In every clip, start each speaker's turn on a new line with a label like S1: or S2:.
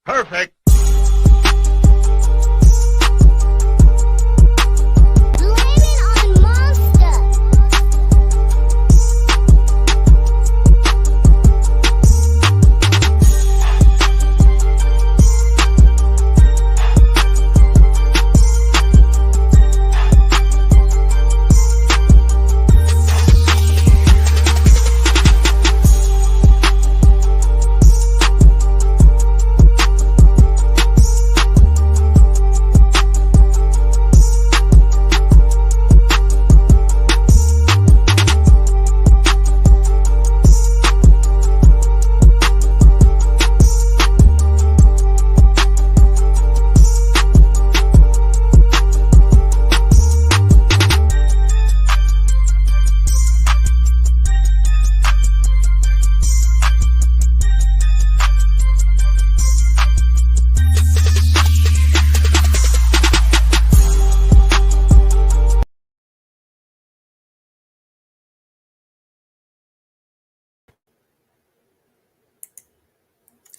S1: Perfect.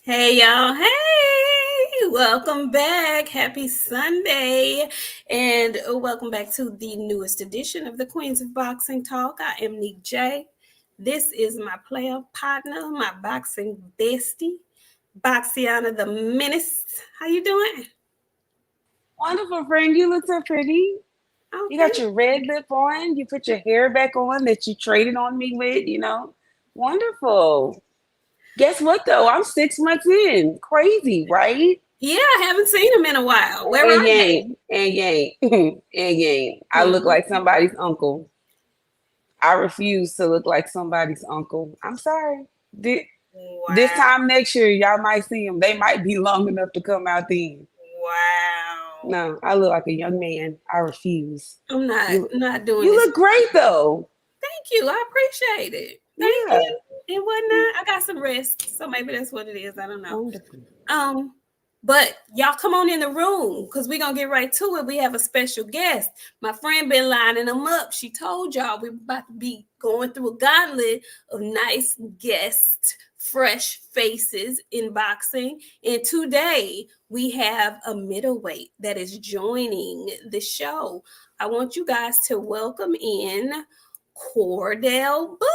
S2: Hey y'all, hey, welcome back. Happy Sunday, and welcome back to the newest edition of the Queens of Boxing Talk. I am Nik J. This is my player partner, my boxing bestie, BOXIANA the Menace. How you doing?
S3: Wonderful, friend. You look so pretty.
S2: Okay.
S3: You got your red lip on. You put your hair back on that you traded on me with, Wonderful. Guess what, though? I'm 6 months in. Crazy, right?
S2: Yeah, I haven't seen him in a while. Where
S3: And
S2: are they?
S3: yang, and yang. I look like somebody's uncle. I refuse to look like somebody's uncle. I'm sorry. This
S2: Wow.
S3: time next year, y'all might see them. They might be long enough to come out then.
S2: Wow.
S3: No, I look like a young man. I refuse.
S2: I'm not doing
S3: You
S2: this.
S3: look great, though.
S2: Thank you. I appreciate it. Thank you. And whatnot. I got some rest. So maybe that's what it is. I don't know.
S3: Wonderful.
S2: But y'all come on in the room because we're gonna get right to it. We have a special guest. My friend been lining them up. She told y'all we're about to be going through a gauntlet of nice guests, fresh faces in boxing. And today we have a middleweight that is joining the show. I want you guys to welcome in Cordell Booker.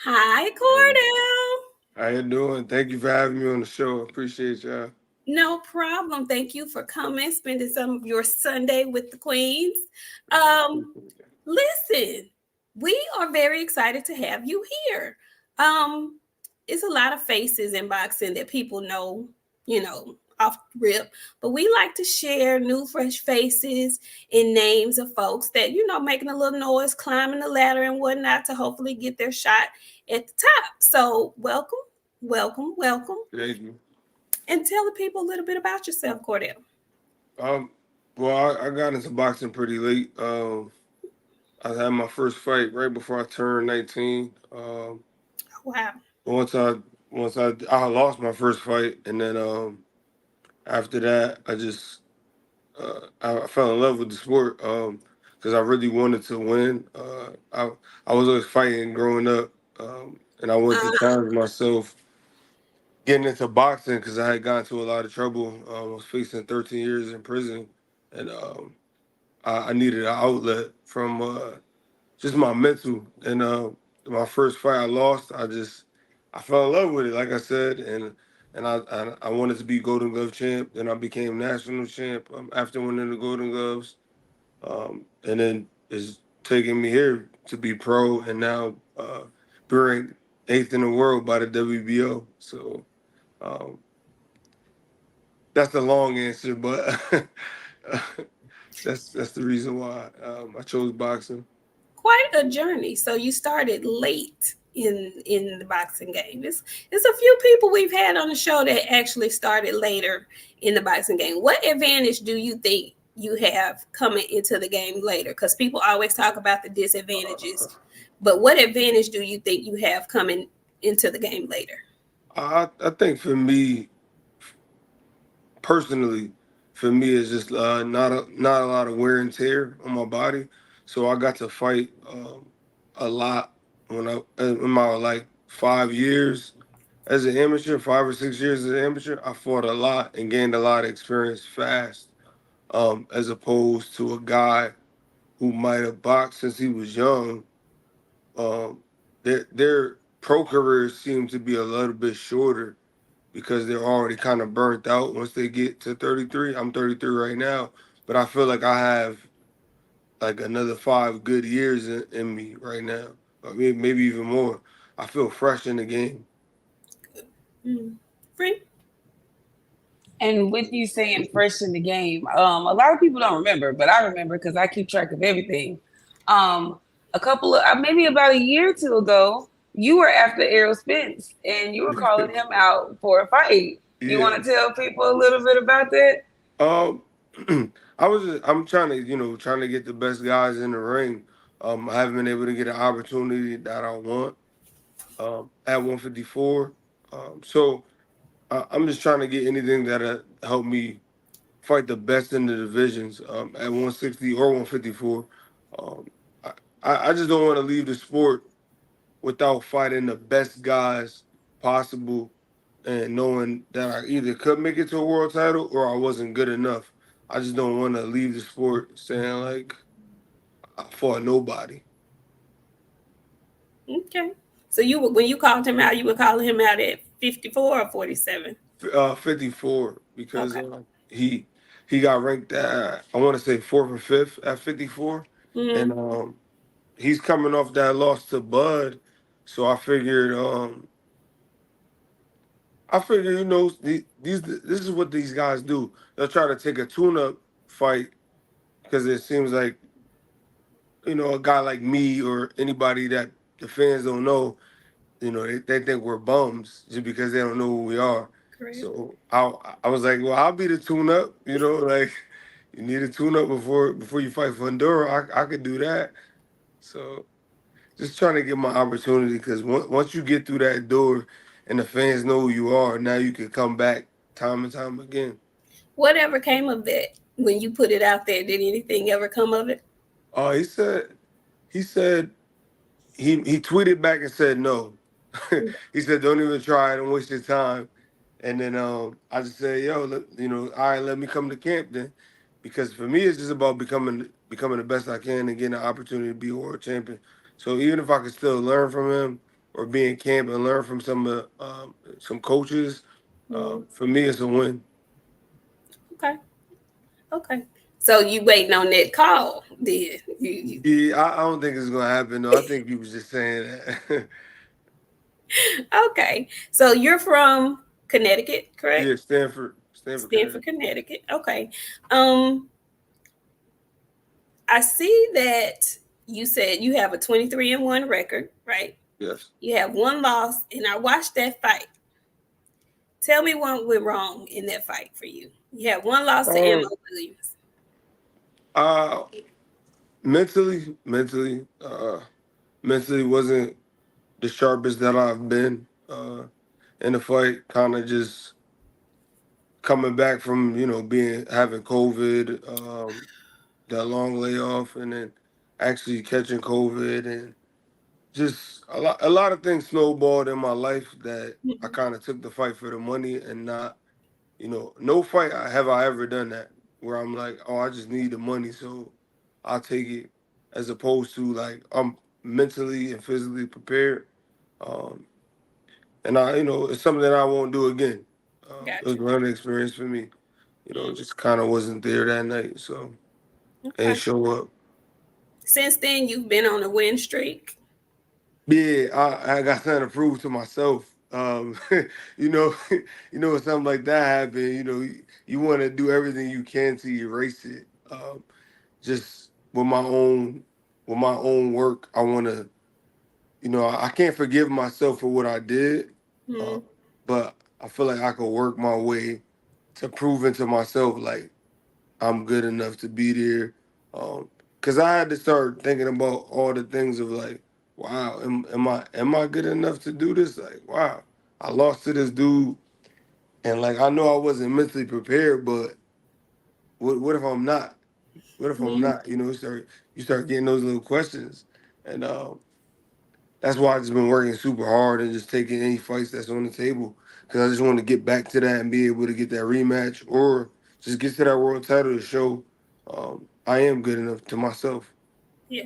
S2: Hi, Cordell.
S4: How you doing? Thank you for having me on the show. Appreciate y'all.
S2: No problem. Thank you for coming, spending some of your Sunday with the Queens. Listen, we are very excited to have you here. It's a lot of faces in boxing that people know, off rip, but we like to share new, fresh faces and names of folks that, making a little noise, climbing the ladder and whatnot to hopefully get their shot at the top. So welcome.
S4: Thank you.
S2: And tell the people a little bit about yourself, Cordell.
S4: Well, I got into boxing pretty late. I had my first fight right before I turned 19.
S2: Wow.
S4: Once I lost my first fight, and then after that, I fell in love with the sport because I really wanted to win. I was always fighting growing up, and I wanted to challenge myself getting into boxing because I had gotten into a lot of trouble. I was facing 13 years in prison, and I needed an outlet from just my mental. And my first fight I lost, I fell in love with it, like I said, and I wanted to be Golden Glove champ. Then I became national champ after winning the Golden Gloves, and then it's taking me here to be pro, and now be ranked 8th in the world by the WBO. So. Um, that's a long answer, but that's the reason why I chose boxing.
S2: Quite a journey. So you started late in the boxing game. It's a few people we've had on the show that actually started later in the boxing game. What advantage do you think you have coming into the game later? Because people always talk about the disadvantages, but what advantage do you think you have coming into the game later?
S4: I think for me personally, it's just not a lot of wear and tear on my body. So I got to fight a lot in my like 5 years as an amateur, 5 or 6 years as an amateur, I fought a lot and gained a lot of experience fast. As opposed to a guy who might have boxed since he was young. Um, their pro careers seem to be a little bit shorter because they're already kind of burnt out once they get to 33. I'm 33 right now, but I feel like I have like another 5 good years in me right now. I mean, maybe even more. I feel fresh in the game.
S2: Mm. Free?
S3: And with you saying fresh in the game, a lot of people don't remember, but I remember because I keep track of everything. A couple of maybe about a year or two ago, you were after Errol Spence and you were calling him out for a fight. You
S4: Yeah.
S3: want to tell people a little bit about that?
S4: Um, I'm trying to, trying to get the best guys in the ring. I haven't been able to get an opportunity that I want at 154. So I'm just trying to get anything that help me fight the best in the divisions at 160 or 154. Um, I just don't want to leave the sport without fighting the best guys possible and knowing that I either could make it to a world title or I wasn't good enough. I just don't want to leave the sport saying like I fought nobody.
S2: Okay. So when you called him out, you were calling him out at 54 or 47?
S4: 54 because
S2: Okay.
S4: he got ranked at I want to say fourth or fifth at 54, and
S2: Mm-hmm.
S4: he's coming off that loss to Bud, so I figure this is what these guys do. They'll try to take a tune-up fight because it seems like a guy like me or anybody that the fans don't know, they think we're bums just because they don't know who we are.
S2: Correct.
S4: So I was like, well, I'll be the tune-up. Like you need a tune-up before you fight for Honduras. I could do that. So just trying to get my opportunity because once you get through that door and the fans know who you are, now you can come back time and time again.
S2: Whatever came of that when you put it out there? Did anything ever come of it?
S4: Oh, he said he tweeted back and said no. He said don't even try it, don't waste your time. And then I just said, yo, all right, let me come to camp then, because for me it's just about becoming the best I can and getting an opportunity to be a world champion. So even if I could still learn from him or be in camp and learn from some coaches,
S2: Mm.
S4: for me it's a win.
S2: Okay. Okay. So you waiting on that call? Then you
S4: Yeah, I don't think it's gonna happen though. I think he was just saying that.
S2: okay. So you're from Connecticut, correct?
S4: Yeah, Stanford,
S2: Stanford,
S4: Connecticut.
S2: Connecticut. Okay. Um, I see that you said you have a 23-1 record, right?
S4: Yes.
S2: You have one loss, and I watched that fight. Tell me what went wrong in that fight for you. You had one loss to Ammo
S4: Um.
S2: Williams.
S4: Uh. Mentally wasn't the sharpest that I've been in the fight. Kind of just coming back from being having COVID, that long layoff, and then actually catching COVID, and just a lot of things snowballed in my life that I
S2: Mhm.
S4: kind of took the fight for the money and not. No fight have I ever done that where I'm like, oh, I just need the money, so I'll take it, as opposed to like I'm mentally and physically prepared. Um, and it's something that I won't do again. It was
S2: Gotcha.
S4: a learning experience for me.
S2: Mm.
S4: Just kind of wasn't there that night, so ain't
S2: Okay.
S4: show up.
S2: Since then, you've been on a win streak.
S4: Yeah, I got something to prove to myself. You know, when something like that happen, you want to do everything you can to erase it. Just with my own work, I want to, I can't forgive myself for what I did, uh,
S2: Mm.
S4: but I feel like I could work my way to proving to myself like I'm good enough to be there. Cause I had to start thinking about all the things of like, wow, am I good enough to do this? Like, wow, I lost to this dude, and like I know I wasn't mentally prepared, but what if I'm not? What if I'm
S2: Mm.
S4: not? You start getting those little questions, and that's why I just been working super hard and just taking any fights that's on the table because I just want to get back to that and be able to get that rematch or just get to that world title to show I am good enough to myself.
S2: Yeah.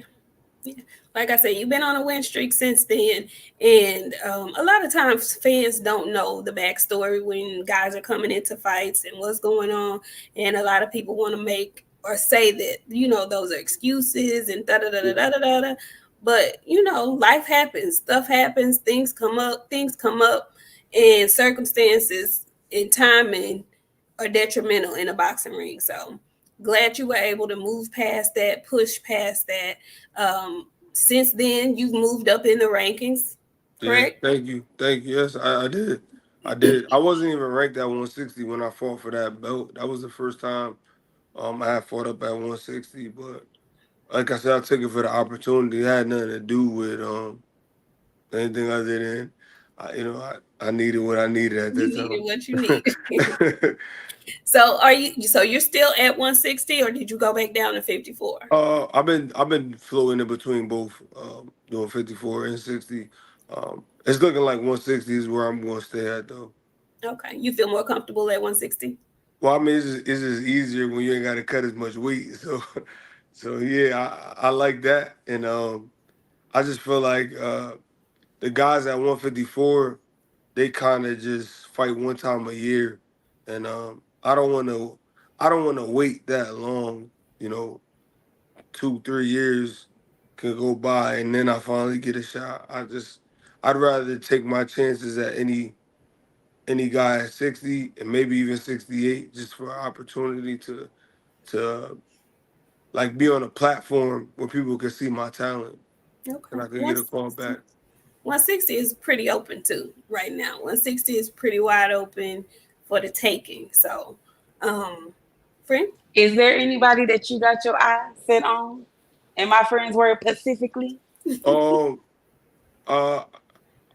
S2: Yeah. Like I said, you've been on a win streak since then, and a lot of times fans don't know the backstory when guys are coming into fights and what's going on, and a lot of people want to make or say that those are excuses and da da da da da da da. But life happens, stuff happens, things come up, and circumstances and timing are detrimental in a boxing ring. So glad you were able to move past that, push past that. Since then, you've moved up in the rankings,
S4: Yeah,
S2: correct?
S4: thank you. Yes, I did. I did. I wasn't even ranked at 160 when I fought for that belt. That was the first time I had fought up at 160. But like I said, I took it for the opportunity. It had nothing to do with anything other than I needed what I needed at
S2: You
S4: that
S2: needed
S4: time.
S2: what you needed. So you're still at 160, or did you go back down to 54?
S4: I've been floating in between both, doing 54 and 60. It's looking like 160 is where I'm going to stay at though.
S2: Okay, you feel more comfortable at 160?
S4: Well, I mean, it's just easier when you ain't got to cut as much weight. So, so yeah, I like that, and I just feel like the guys at 154, they kind of just fight one time a year, and I don't want to wait that long. You know, 2 3 years could go by, and then I finally get a shot. I'd rather take my chances at any guy at 60 and maybe even 68, just for an opportunity to like be on a platform where people can see my talent
S2: Okay.
S4: and I could get a call back.
S2: 160 is pretty open too right now. 160 is pretty wide open for the taking. So, friend,
S3: Is there anybody that you got your eye set on? And my friends were specifically.
S4: Um, uh,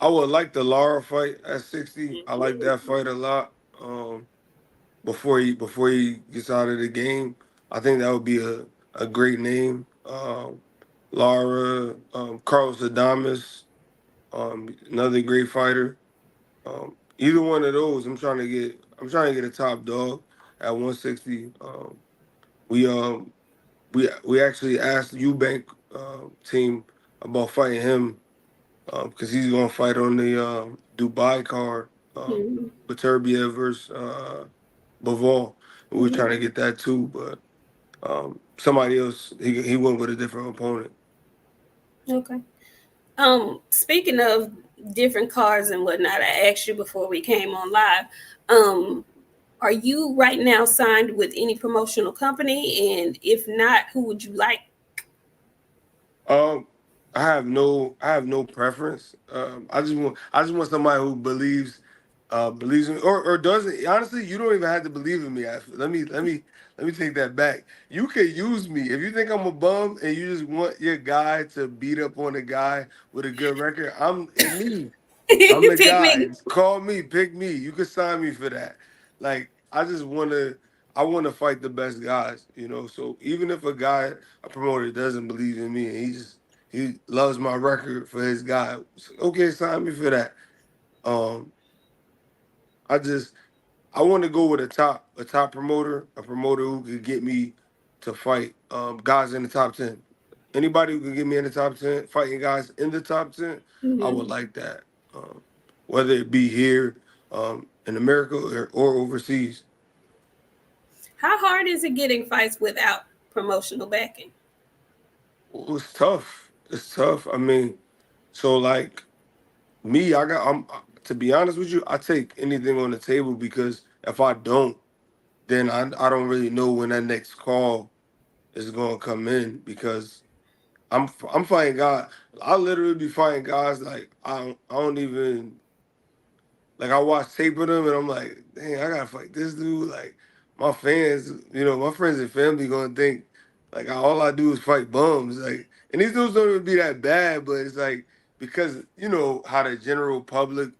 S4: I would like the Lara fight at 60. I like that fight a lot. Before he gets out of the game, I think that would be a great name. Lara, Carlos Adames, another great fighter. Either one of those, I'm trying to get a top dog at 160. We actually asked the Eubank team about fighting him because he's gonna fight on the Dubai card, Beterbiev versus Bivol. We were trying to get that too, but somebody else he went with a different opponent.
S2: okay. Speaking of different cars and whatnot, I asked you before we came on live. Um, are you right now signed with any promotional company? And if not, who would you like?
S4: Um, I have no preference. I just want somebody who believes in me, or doesn't. Honestly, you don't even have to believe in me. Let me take that back. You could use me if you think I'm a bum and you just want your guy to beat up on a guy with a good record. It's me. I'm the
S2: Pick
S4: guy.
S2: me.
S4: Just call me, pick me. You can sign me for that. Like I want to fight the best guys, So even if a promoter doesn't believe in me and he loves my record for his guy, okay, sign me for that. Um, I just I want to go with a top promoter, a promoter who could get me to fight guys in the top 10. Anybody who could get me in the top 10, fighting guys in the top 10, I would
S2: Mhm.
S4: like that. Whether it be here in America or overseas.
S2: How hard is it getting fights without promotional backing?
S4: Well, it's tough. It's tough. I mean, so like me, I'm to be honest with you, I take anything on the table because if I don't, then I don't really know when that next call is gonna come in because I'm fighting guys. I literally be fighting guys like I don't even like I watch tape of them and I'm like, dang, I gotta fight this dude. Like my fans, my friends and family gonna think like all I do is fight bums. Like, and these dudes don't even be that bad, but it's like because you know how the general public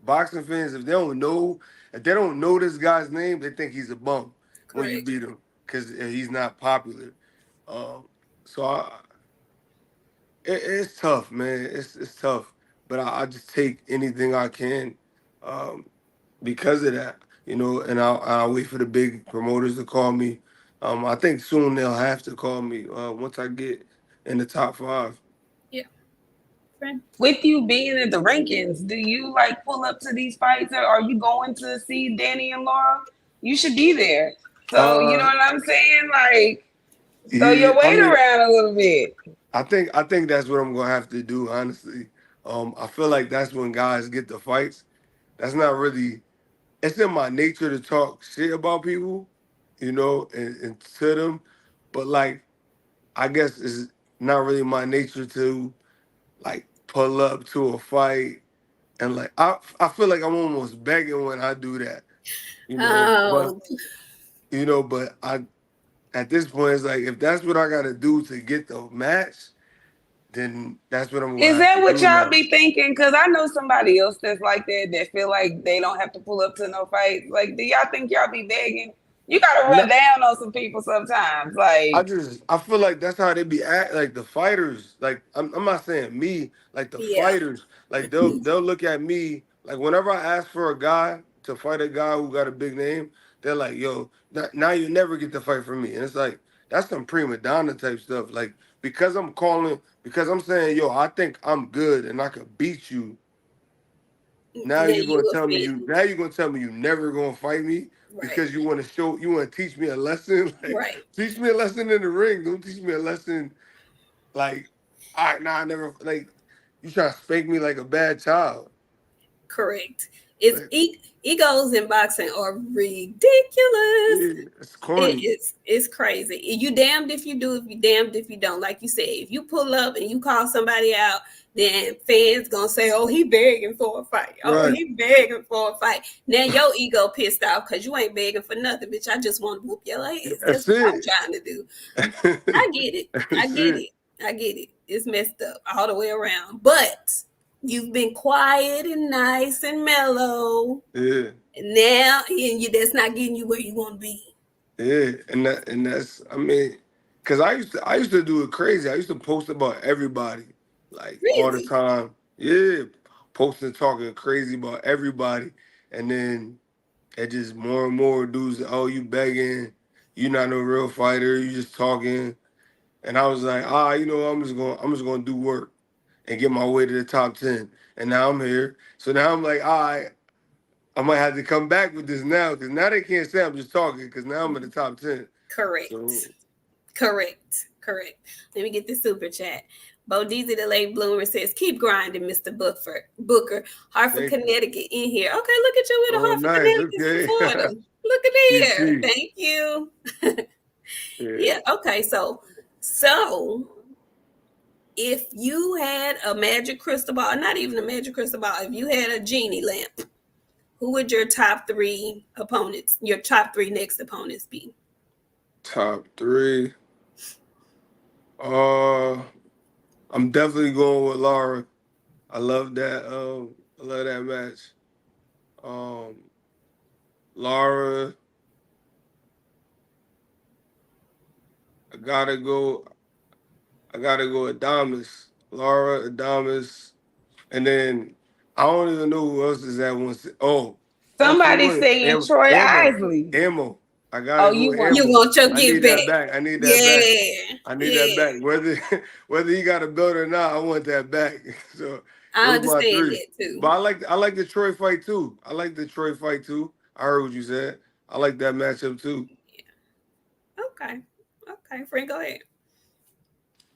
S4: boxing fans, if they don't know this guy's name, they think he's a bum when you
S2: Correct.
S4: beat him because he's not popular. Um, so it's tough, man. It's tough, but I just take anything I can, um, because of that, And I'll wait for the big promoters to call me. I think soon they'll have to call me once I get in the top 5.
S2: Yeah, friend.
S3: With you being in the rankings, do you like pull up to these fights, or are you going to see Danny and Laura? You should be there. So you know
S4: Uh,
S3: what I'm saying? Like, throw
S4: yeah,
S3: your
S4: I
S3: weight
S4: mean,
S3: around a little bit.
S4: I think that's what I'm gonna have to do, honestly. I feel like that's when guys get the fights. That's not really. It's in my nature to talk shit about people, and to them, but like I guess it's not really my nature to like pull up to a fight and like I feel like I'm almost begging when I do that, but
S2: Oh,
S4: but I at this point it's like if that's what I gotta do to get the match, then that's what I'm gonna
S3: Is
S4: have
S3: that
S4: to
S3: what
S4: do
S3: y'all
S4: now.
S3: be thinking? Because I know somebody else that's like that, that feel like they don't have to pull up to no fight. Like, do y'all think y'all be begging? You gotta run down on some people sometimes. Like,
S4: I feel like that's how they be act like the fighters. Like I'm not saying me, like the
S2: yeah,
S4: fighters, like they'll look at me like whenever I ask for a guy to fight a guy who got a big name, they're like, "Yo, now you never get to fight from me." And it's like that's some prima donna type stuff. Like because I'm saying, "Yo, I think I'm good and I could beat you." Now
S2: now
S4: you're gonna
S2: you
S4: tell me
S2: offend.
S4: you now you're gonna tell me you never gonna fight me
S2: Right,
S4: because you want to teach me a lesson. Like
S2: right.
S4: teach me a lesson in the ring. Don't teach me a lesson like I never like you try to spank me like a bad child.
S2: Correct. It's
S4: Like,
S2: egos in boxing are ridiculous.
S4: yeah, it's corny.
S2: It's crazy. You damned if you do, if you damned if you don't. Like you said, if you pull up and you call somebody out, then fans gonna say, "Oh, he begging for a fight. Oh,
S4: Right.
S2: he begging for a fight." Now your ego pissed off because you ain't begging for nothing, bitch. I just want to whoop your ass. That's
S4: That's
S2: what I'm
S4: it.
S2: trying to do. I get it. I
S4: That's
S2: get
S4: it.
S2: it. I get it. It's messed up all the way around. But you've been quiet and nice and mellow.
S4: Yeah.
S2: And now that's not getting you where you want to be.
S4: Yeah, and that's I mean, cause I used to do it crazy. I used to post about everybody like all the
S2: Really?
S4: time. Yeah, posting talking crazy about everybody, and then it just more and more dudes. Oh, you begging? You not no real fighter. You just talking. And I was like, I'm just gonna do work and get my way to the top 10. And now I'm here. So now I'm like, all right, I might have to come back with this now because now they can't say I'm just talking because now I'm in the top 10. So
S2: Correct. Correct. Correct. Let me get this super chat. Bodizzy the late bloomer says, keep grinding, Mr. Booker. Hartford,
S4: thank you.
S2: Connecticut in here. Okay, look at you with a
S4: Oh,
S2: Hartford,
S4: nice.
S2: Connecticut
S4: Okay.
S2: supporter. Look at there.
S4: CC.
S2: Thank you.
S4: Yeah.
S2: Yeah, okay. So if you had a magic crystal ball, not even a magic crystal ball, if you had a genie lamp, who would your top 3 opponents, your top 3 next opponents be?
S4: Top 3. Uh, I'm definitely going with Laura. I love that. I love that match. Um, Laura. I gotta go. I gotta go Adamas. Laura, Adamas, and then I don't even know who else is that one. Oh, you know
S3: somebody
S4: what?
S3: saying Troy
S4: Ammo,
S3: Isley.
S4: ammo. I gotta
S3: Oh,
S4: go
S3: you
S4: with
S3: want
S2: You
S4: ammo.
S2: want your
S4: I
S2: get
S4: need
S2: back.
S4: that back. I need that back.
S2: Yeah.
S4: I need that
S2: Yeah.
S4: back. Whether he got a belt or not, I want that back. So
S2: I
S4: those my
S2: understand
S4: 3.
S2: that
S4: But
S2: too.
S4: I like the Troy fight too. I like the Troy fight too. I heard what you said. I like that matchup too.
S2: Okay. Okay, Frank, go ahead.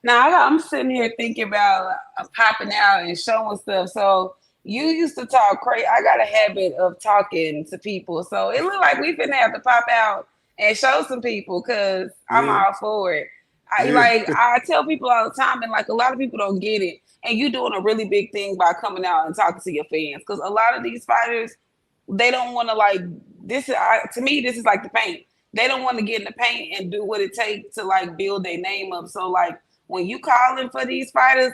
S3: Now I'm sitting here thinking about popping out and showing stuff. So you used to talk crazy. I got a habit of talking to people. So it looked like we finna have to pop out and show some people because I'm
S4: Yeah,
S3: all for it.
S4: yeah,
S3: I tell people all the time, and like a lot of people don't get it. And you doing a really big thing by coming out and talking to your fans because a lot of these fighters they don't want to like this. To me, this is like the paint. They don't want to get in the paint and do what it takes to like build their name up. So like when you calling for these fighters,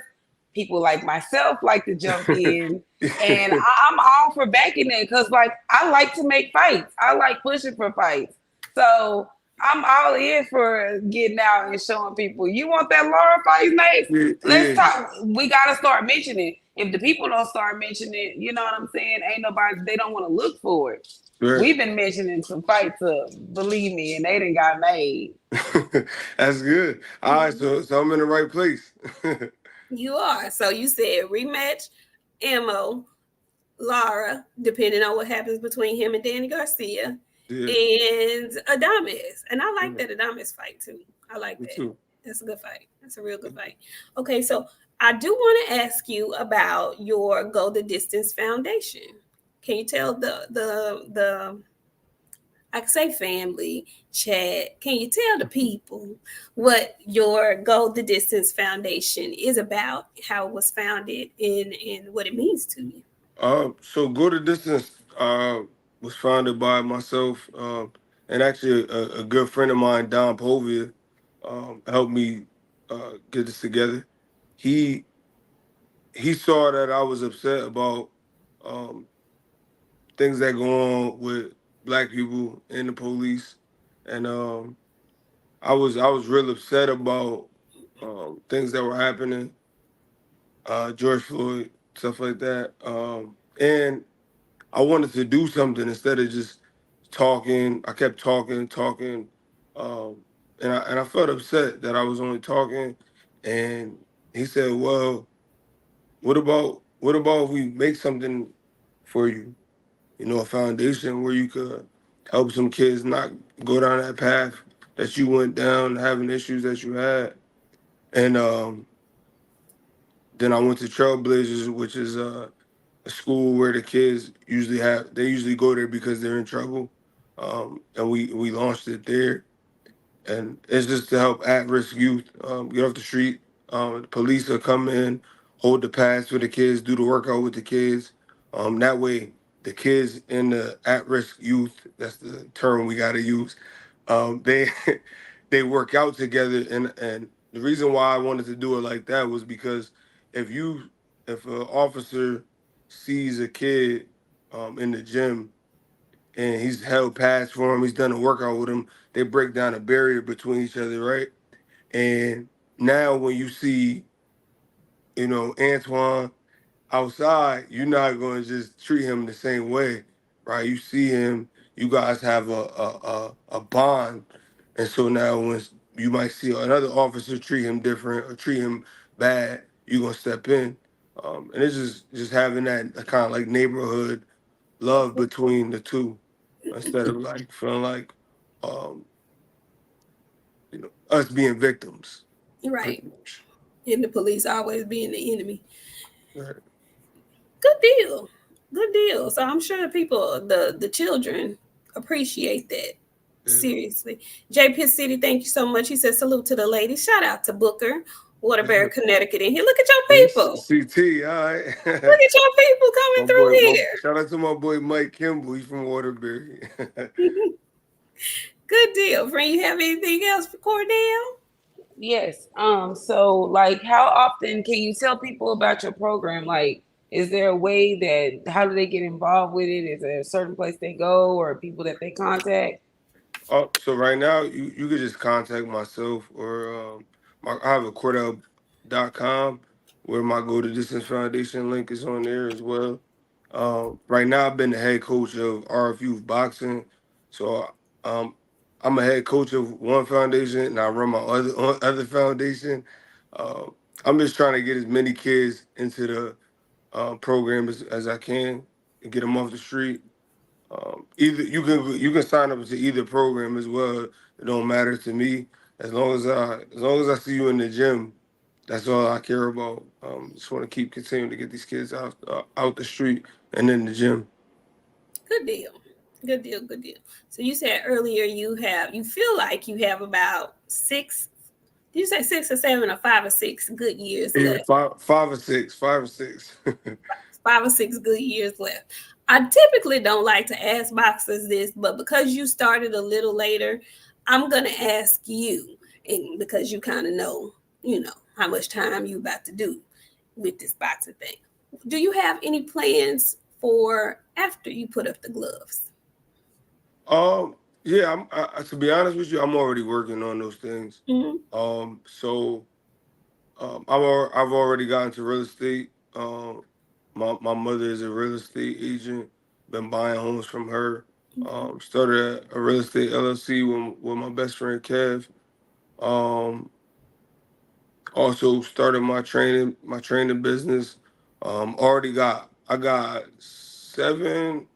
S3: people like myself like to jump in, and I'm all for backing it because like I like to make fights. I like pushing for fights. So I'm all in for getting out and showing people. You want that Laura fight night? Let's
S4: Yeah,
S3: talk. We gotta start mentioning it. If the people don't start mentioning it, you know what I'm saying? Ain't nobody. They don't want to look for it.
S4: right.
S3: We've been mentioning some fights, believe me, and they didn't got made.
S4: That's good. All right, so I'm in the right place.
S2: You are. So you said rematch, ammo, Lara, depending on what happens between him and Danny Garcia,
S4: Yeah,
S2: and Adames. And I like
S4: yeah,
S2: that Adames fight too. I like
S4: me
S2: that.
S4: too.
S2: That's a good fight. That's a real good fight. Okay, so I do want to ask you about your Go the Distance Foundation. Can you tell the I can say family chat? Can you tell the people what your Go the Distance Foundation is about, how it was founded, and what it means to you?
S4: So Go the Distance was founded by myself and actually a good friend of mine, Don Povia, helped me get this together. He he saw that I was upset about um, things that go on with black people and the police, and I was real upset about things that were happening, George Floyd, stuff like that, and I wanted to do something instead of just talking. I kept talking, and I felt upset that I was only talking. And he said, "Well, what about if we make something for you? You know, a foundation where you could help some kids not go down that path that you went down, having issues that you had." And then I went to Trailblazers, which is a school where the kids usually go there because they're in trouble, and we launched it there, and it's just to help at-risk youth get off the street. The police will come in, hold the pads for the kids, do the workout with the kids. That way, the kids and the at-risk youth—that's the term we got to use—they they work out together. And the reason why I wanted to do it like that was because if you if an officer sees a kid in the gym and he's held pads for him, he's done a workout with him, they break down a barrier between each other, right? And now when you see, Antoine outside, you're not going to just treat him the same way, right? You see him, you guys have a bond, and so now when you might see another officer treat him different or treat him bad, you're gonna step in, and it's just having that kind of like neighborhood love between the two, instead of like feeling like, um, us being victims,
S2: Right.
S4: pretty much.
S2: And the police always being the enemy.
S4: Right.
S2: Good deal. Good deal. So I'm sure the people, the children appreciate that.
S4: Yeah.
S2: Seriously. JP City, thank you so much. He says salute to the ladies. Shout out to Booker, Waterbury, Connecticut in here. Look at your people.
S4: CT, all right.
S2: Look at your people coming
S4: Shout out to my boy Mike Kimball. He's from Waterbury.
S2: through here. Good deal. Friend, you have anything else for Cordell?
S3: Yes. So like how often can you tell people about your program? Like, is there a way that how do they get involved with it? Is there a certain place they go or people that they contact?
S4: So right now you could just contact myself or I have a Cordell.com where my Go to Distance Foundation link is on there as well. Right now I've been the head coach of RF Youth Boxing, so um, I'm a head coach of one foundation and I run my other foundation. Uh, I'm just trying to get as many kids into the program as I can and get them off the street. Either you can sign up to either program as well. It don't matter to me as long as I see you in the gym. That's all I care about. Just want to keep continuing to get these kids out the street and in the gym.
S2: Good deal. Good deal. Good deal. So you said earlier you feel like you have about six. Did you say 6 or 7 or 5 or 6 good years
S4: Yeah,
S2: left?
S4: five or six.
S2: 5 or 6 good years left. I typically don't like to ask boxers this, but because you started a little later, I'm gonna ask you, and because you kind of know how much time you about to do with this boxing thing. Do you have any plans for after you put up the gloves?
S4: um, Yeah, to be honest with you, I'm already working on those things.
S2: Mm-hmm.
S4: So I've already gotten to real estate. My mother is a real estate agent. Been buying homes from her. Started a real estate LLC with my best friend Kev. Um, Also started my training business. I got seven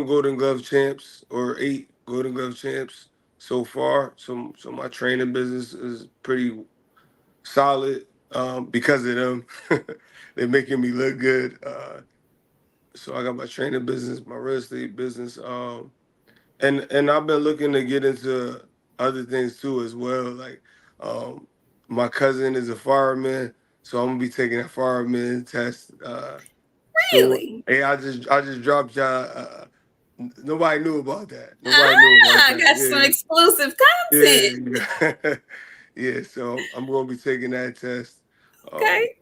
S4: Golden Glove champs or 8 Golden Glove champs so far. So my training business is pretty solid because of them. They're making me look good. So I got my training business, my real estate business, and I've been looking to get into other things too as well. Like um, my cousin is a fireman, so I'm gonna be taking a fireman test. So
S2: Really?
S4: hey, I just dropped y'all. Nobody knew about that. Nobody knew about
S2: I got some
S4: that.
S2: exclusive content.
S4: Yeah, yeah, yeah. So I'm gonna be taking that test
S2: Okay.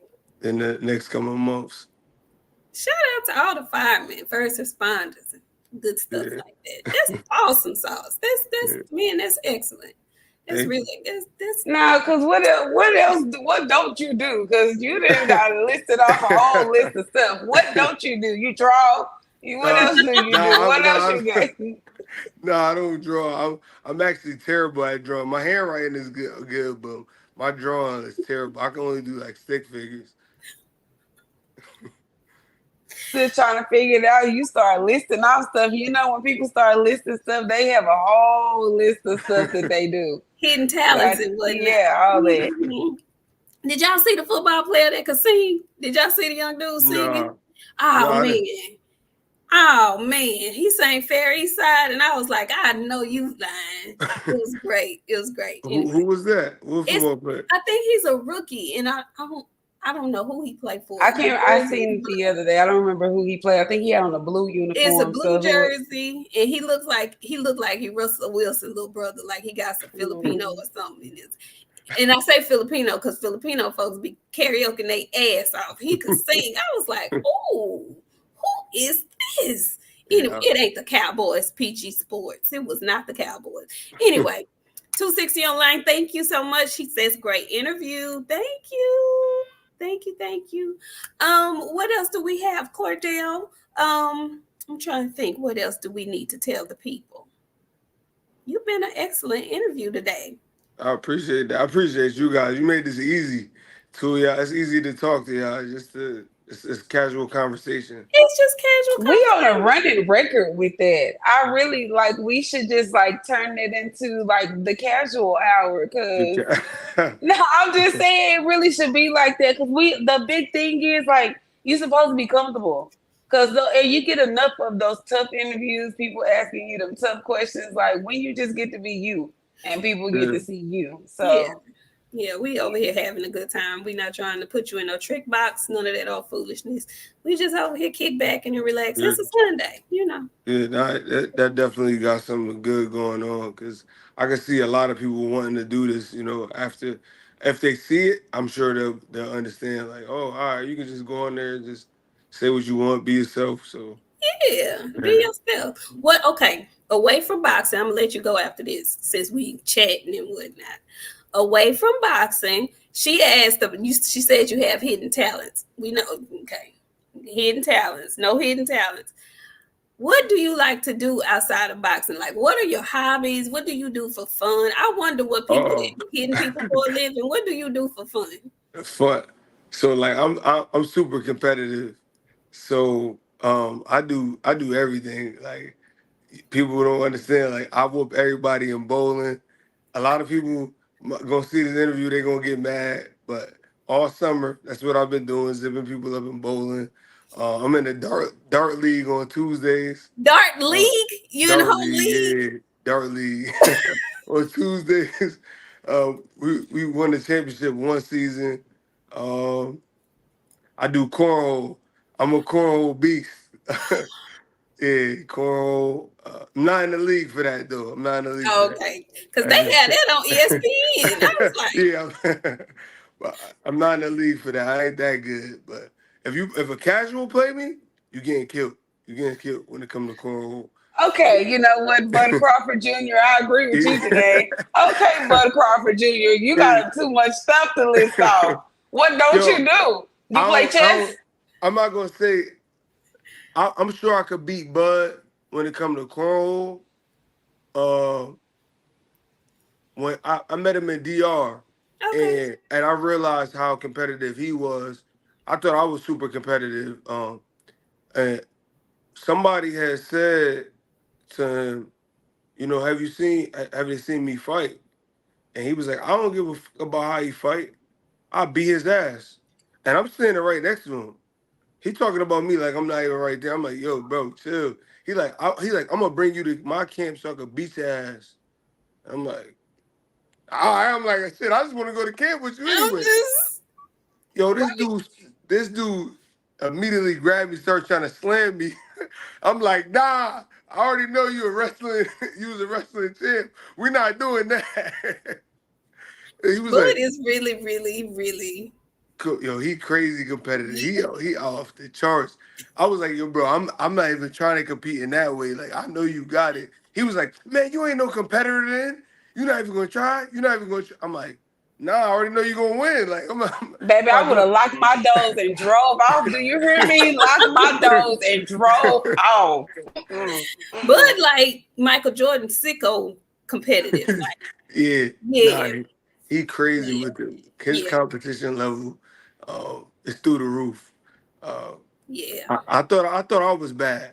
S4: in the next couple of months.
S2: Shout out to all the firemen, first responders, and good stuff
S4: Yeah,
S2: like that. That's awesome sauce. That's
S4: yeah.
S2: man, that's excellent. That's
S4: Thank
S2: really that's
S3: Nah, cause what don't you do? Cause you didn't got listed off a whole list of stuff. What don't you do? You draw. What
S4: Uh,
S3: else do you do?
S4: nah,
S3: What else you got?
S4: no, I don't draw. I'm actually terrible at drawing. My handwriting is good, but my drawing is terrible. I can only do like stick figures.
S3: Still trying to figure it out. You start listing off stuff. You know, when people start listing stuff, they have a whole list of stuff that they do.
S2: hidden talents
S3: Like,
S2: and whatnot.
S3: yeah, all that.
S2: Mhm. Did y'all see the football player that could sing? Did y'all see the young dude singing?
S4: No, no,
S2: Oh
S4: I
S2: man.
S4: didn't.
S2: Oh man. He sang Fair East Side and I was like, I know you lying. It was great. It was great.
S4: Who
S2: Anyway.
S4: was that? What
S2: It's
S4: football player?
S2: I think he's a rookie and I don't know who he played for.
S3: I seen it the other day. I don't remember who he played. I think he had on a blue
S2: It's a
S3: uniform.
S2: blue
S3: So who?
S2: jersey, and he looked like he Russell Wilson little brother, like he got some Filipino or something in his. And I say Filipino because Filipino folks be karaoke their ass off. He could sing. I was like, oh, who is this? Anyway,
S4: Yeah,
S2: it ain't the Cowboys, PG Sports. It was not the Cowboys. Anyway, 260 online. Thank you so much. He says, great interview. Thank you. Thank you. Thank you. What else do we have, Cordell? I'm trying to think. What else do we need to tell the people? You've been an excellent interview today.
S4: I appreciate that. I appreciate you guys. You made this easy to y'all. It's easy to talk to y'all. It's casual conversation.
S2: It's just casual
S3: We on a
S2: conversation.
S3: running record with that. I really like. We should just like turn it into like the casual hour. Cause no, I'm just saying it really should be like that. Cause the big thing is like you're supposed to be comfortable. Cause you get enough of those tough interviews, people asking you them tough questions. Like when you just get to be you, and people get
S4: Yeah.
S3: to see you.
S2: Yeah.
S3: So
S2: Yeah, we over here having a good time. We not trying to put you in no trick box, none of that old foolishness. We just over here kick back and relax.
S4: Yeah.
S2: It's a Sunday, you know.
S4: Yeah, that definitely got something good going on because I can see a lot of people wanting to do this. After if they see it, I'm sure they'll understand. Like, oh, all right, you can just go on there and just say what you want, be yourself. So
S2: Yeah, be
S4: yeah,
S2: yourself. What? Okay, away from boxing, I'm gonna let you go after this since we chatting and whatnot. Away from boxing, she asked. She said you have hidden talents. We know. Okay, hidden talents. No hidden talents. What do you like to do outside of boxing? Like, what are your hobbies? What do you do for fun? I wonder what people
S4: oh,
S2: that hitting people for a living. What do you do for fun?
S4: fun. So like I'm super competitive. So I do everything. Like people don't understand. Like I whoop everybody in bowling. A lot of people gonna see this interview, they gonna get mad. But all summer, that's what I've been doing, zipping people up in bowling. I'm in the dart league on Tuesdays.
S2: Dart
S4: Uh,
S2: league? You in the
S4: Dart
S2: whole
S4: league,
S2: league?
S4: yeah, dart league on Tuesdays. We won the championship one season. Um, I do cornhole. I'm a cornhole beast. Yeah, cornhole. I'm not in the league for that though. I'm not in the league for that.
S2: Okay, because
S4: I
S2: they
S4: just
S2: had that on ESPN. I was like,
S4: yeah, but I'm not in the league for that. I ain't that good. But if a casual play me, you getting killed. You getting killed when it comes to cornhole.
S3: Okay, you know what, Bud Crawford Jr., I agree with you today. Okay, Bud Crawford Jr., you got too much stuff to list off. What don't
S4: Yo,
S3: you do? You play chess?
S4: I'm not gonna say. I'm sure I could beat Bud when it comes to cornhole. Uh, when I met him in DR,
S2: Okay.
S4: and I realized how competitive he was. I thought I was super competitive. And somebody had said to him, you know, have you seen me fight? And he was like, I don't give a about how he fight. I beat his ass. And I'm standing right next to him. He talking about me like I'm not even right there. I'm like, yo, bro, chill. He like, I'm gonna bring you to my camp so I can beat your ass. I'm like, I'm like, shit, I just want to go to camp with you
S2: I'm
S4: anyway.
S2: just
S4: Yo, this dude immediately grabbed me, started trying to slam me. I'm like, nah, I already know you was a wrestling champ. We're not doing that. He was
S2: Bud
S4: like,
S2: is really, really, really.
S4: yo, he crazy competitive. He off the charts. I was like, yo, bro, I'm not even trying to compete in that way. Like, I know you got it. He was like, man, you ain't no competitor then. You're not even gonna try. You're not even gonna. I'm like, nah, I already know you're gonna win. Like,
S3: Baby,
S4: I'm
S3: I
S4: not
S3: would have locked my doors and drove off. Do you hear me? Locked my doors and drove off.
S2: Bud like Michael Jordan, sicko competitive. Like,
S4: Yeah, nah,
S2: yeah,
S4: he crazy
S2: yeah,
S4: with his
S2: yeah,
S4: competition level. Is through the roof. Uh,
S2: yeah.
S4: I thought I was bad.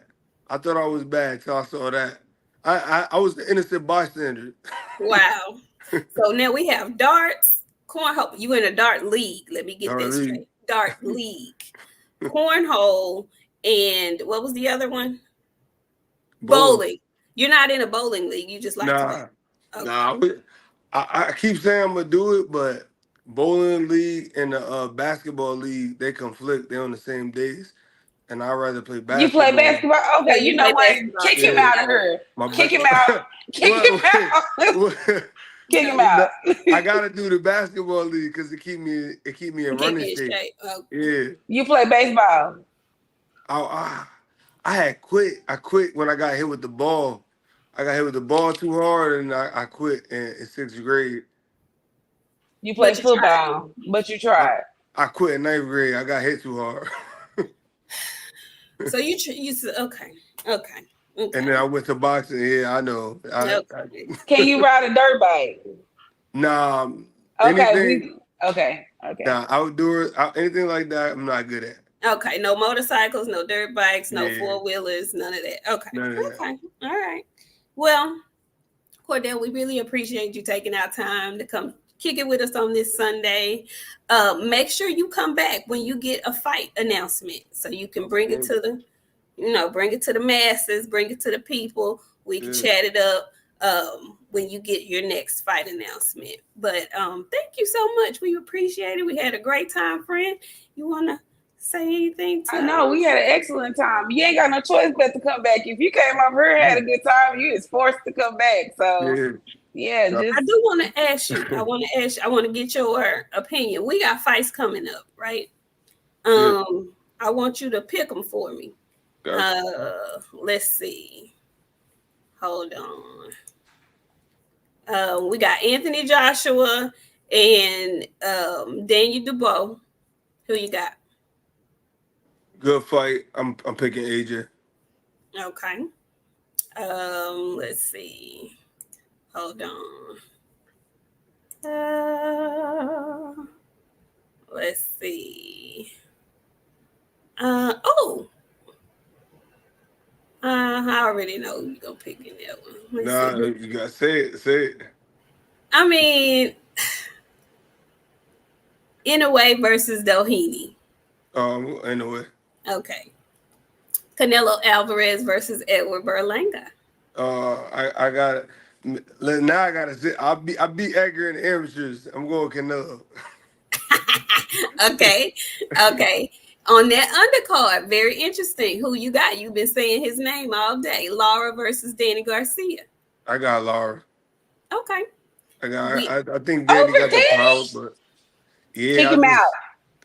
S4: I thought I was bad till I saw that. I was the innocent bystander.
S2: Wow. So now we have darts, cornhole. You in a dart league. Let me get that
S4: Already.
S2: straight. Dart league, cornhole, and what was the other one?
S4: Bowling.
S2: Bowling. You're not in a bowling league. You just like to bowl.
S4: Nah,
S2: Okay.
S4: nah. I keep saying I'm gonna do it, but bowling league and the basketball league, they conflict. They're on the same days, and I'd rather play
S3: You play
S4: basketball.
S3: basketball?
S2: So
S3: Okay, you
S2: you
S3: know
S2: play
S3: what?
S2: basketball.
S3: Kick him
S2: Yeah.
S4: Yeah,
S3: out of here.
S4: my
S3: Kick him out.
S4: bad.
S3: Kick him
S4: Wait,
S3: out.
S4: wait.
S3: Kick him
S2: So
S3: out.
S4: I gotta do the basketball league because it keep me in
S2: you keep
S4: running
S2: me in
S4: shape.
S2: shape. Oh,
S4: Yeah.
S3: You play baseball.
S4: I had quit. I quit when I got hit with the ball. I got hit with the ball too hard, and I quit in sixth grade.
S3: You play
S2: but you tried.
S3: football, but you
S4: I
S3: tried.
S4: I quit in ninth grade. I got hit too hard,
S2: So you said okay, okay,
S4: and then
S2: okay,
S4: I went to boxing. Yeah, I know.
S2: okay.
S3: Can you ride a dirt bike?
S4: Nah,
S3: Okay,
S4: anything.
S3: okay.
S4: Nah, outdoors, anything like that. I'm not good at.
S2: Okay, no motorcycles, no dirt bikes, no
S4: Yeah,
S2: four-wheelers, none of that. Okay,
S4: none of that.
S2: okay, all right. Well, Cordell, we really appreciate you taking our time to come kick it with us on this Sunday. Make sure you come back when you get a fight announcement so you can bring it to the masses, bring it to the people. We can
S4: Yeah.
S2: chat it up when you get your next fight announcement. But thank you so much. We appreciate it. We had a great time, friend. You want to say anything to
S3: I know we had an excellent time. You ain't got no choice but to come back. If you came over here and had a good time, you is forced to come back. So yeah,
S2: I
S3: just
S2: do want to ask you. I want to get your opinion. We got fights coming up, right?
S4: Yeah.
S2: I want you to pick them for me.
S4: Gotcha.
S2: Let's see. Hold on. We got Anthony Joshua and Daniel Dubois. Who you got?
S4: Good fight. I'm picking AJ.
S2: Okay. Let's see. Hold on. Let's see. Oh, I already know you're gonna pick in that one. Let's
S4: Nah,
S2: see.
S4: you gotta say it. Say it.
S2: I mean, Inoue versus Doheny.
S4: Anyway.
S2: Okay. Canelo Alvarez versus Edward Berlanga.
S4: I got now. I gotta say I beat Edgar in the amateurs. I'm going Canelo.
S2: Okay. Okay. On that undercard, very interesting. Who you got? You've been saying his name all day. Laura versus Danny Garcia.
S4: I got Laura.
S2: Okay.
S4: I think Danny
S3: over
S4: got the power,
S3: Danny.
S4: but
S3: Kick
S4: yeah,
S3: him out.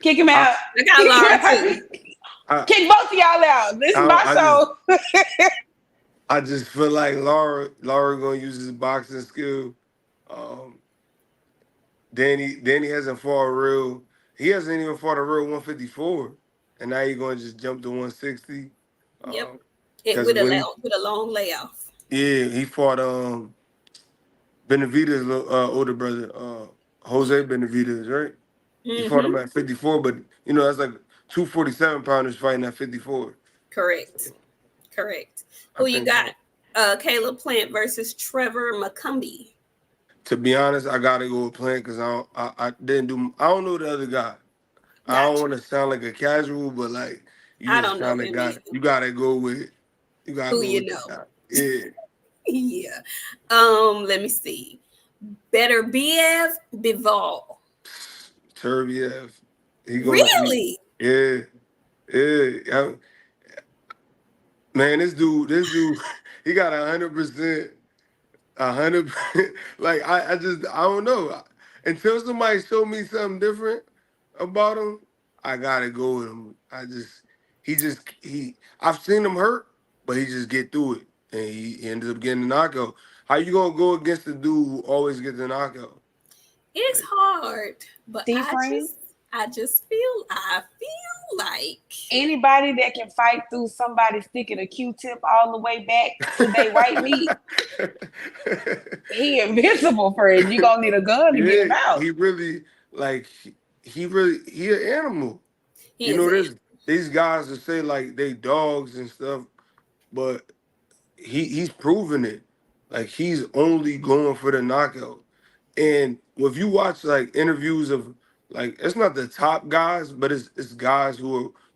S3: Kick him out.
S2: I got Laura too.
S3: Kick both of y'all out. This is my
S4: I
S3: show.
S4: I just feel like Laura gonna use his boxing skill. Um, Danny hasn't fought a real. He hasn't even fought a real 154, and now he's gonna just jump to 160.
S2: Yep. It
S4: Because when he
S2: with a long layoff.
S4: yeah he fought Benavidez' older brother Jose Benavidez, right? He fought him
S2: Mm-hmm.
S4: at 54, but that's like 247 pounders fighting at 54.
S2: Correct.
S4: So
S2: Correct.
S4: I
S2: Who you
S4: think
S2: got? Caleb Plant versus Trevor McCumbee.
S4: to be honest, I gotta go with Plant because I didn't do I don't know the other guy. I don't
S2: Gotcha.
S4: want to sound like a casual, but like you
S2: I
S4: just
S2: don't know
S4: kind of
S2: him either.
S4: you gotta
S2: Who
S4: go
S2: you
S4: with the
S2: know?
S4: guy. Yeah,
S2: Yeah. Let me see. Better BF Bival.
S4: Turbiev.
S2: Really?
S4: Yeah, yeah. Man, this dude, he got 100%. 100. Like I don't know. Until somebody show me something different about him, I gotta go with him. He I've seen him hurt, but he just get through it, and he ended up getting the knockout. How you gonna go against the dude who always gets the knockout?
S2: It's
S4: Like,
S2: hard, but
S3: D-frame.
S2: I feel like
S3: Anybody that can fight through somebody sticking a Q-tip all the way back to their white meat, he invincible, friend. You gonna need a gun to get
S4: yeah,
S3: him out.
S4: he really like he an animal.
S2: he is
S4: There's these guys that say like they dogs and stuff, but he's proven it. Like he's only going for the knockout. And if you watch like interviews of like it's not the top guys, but it's guys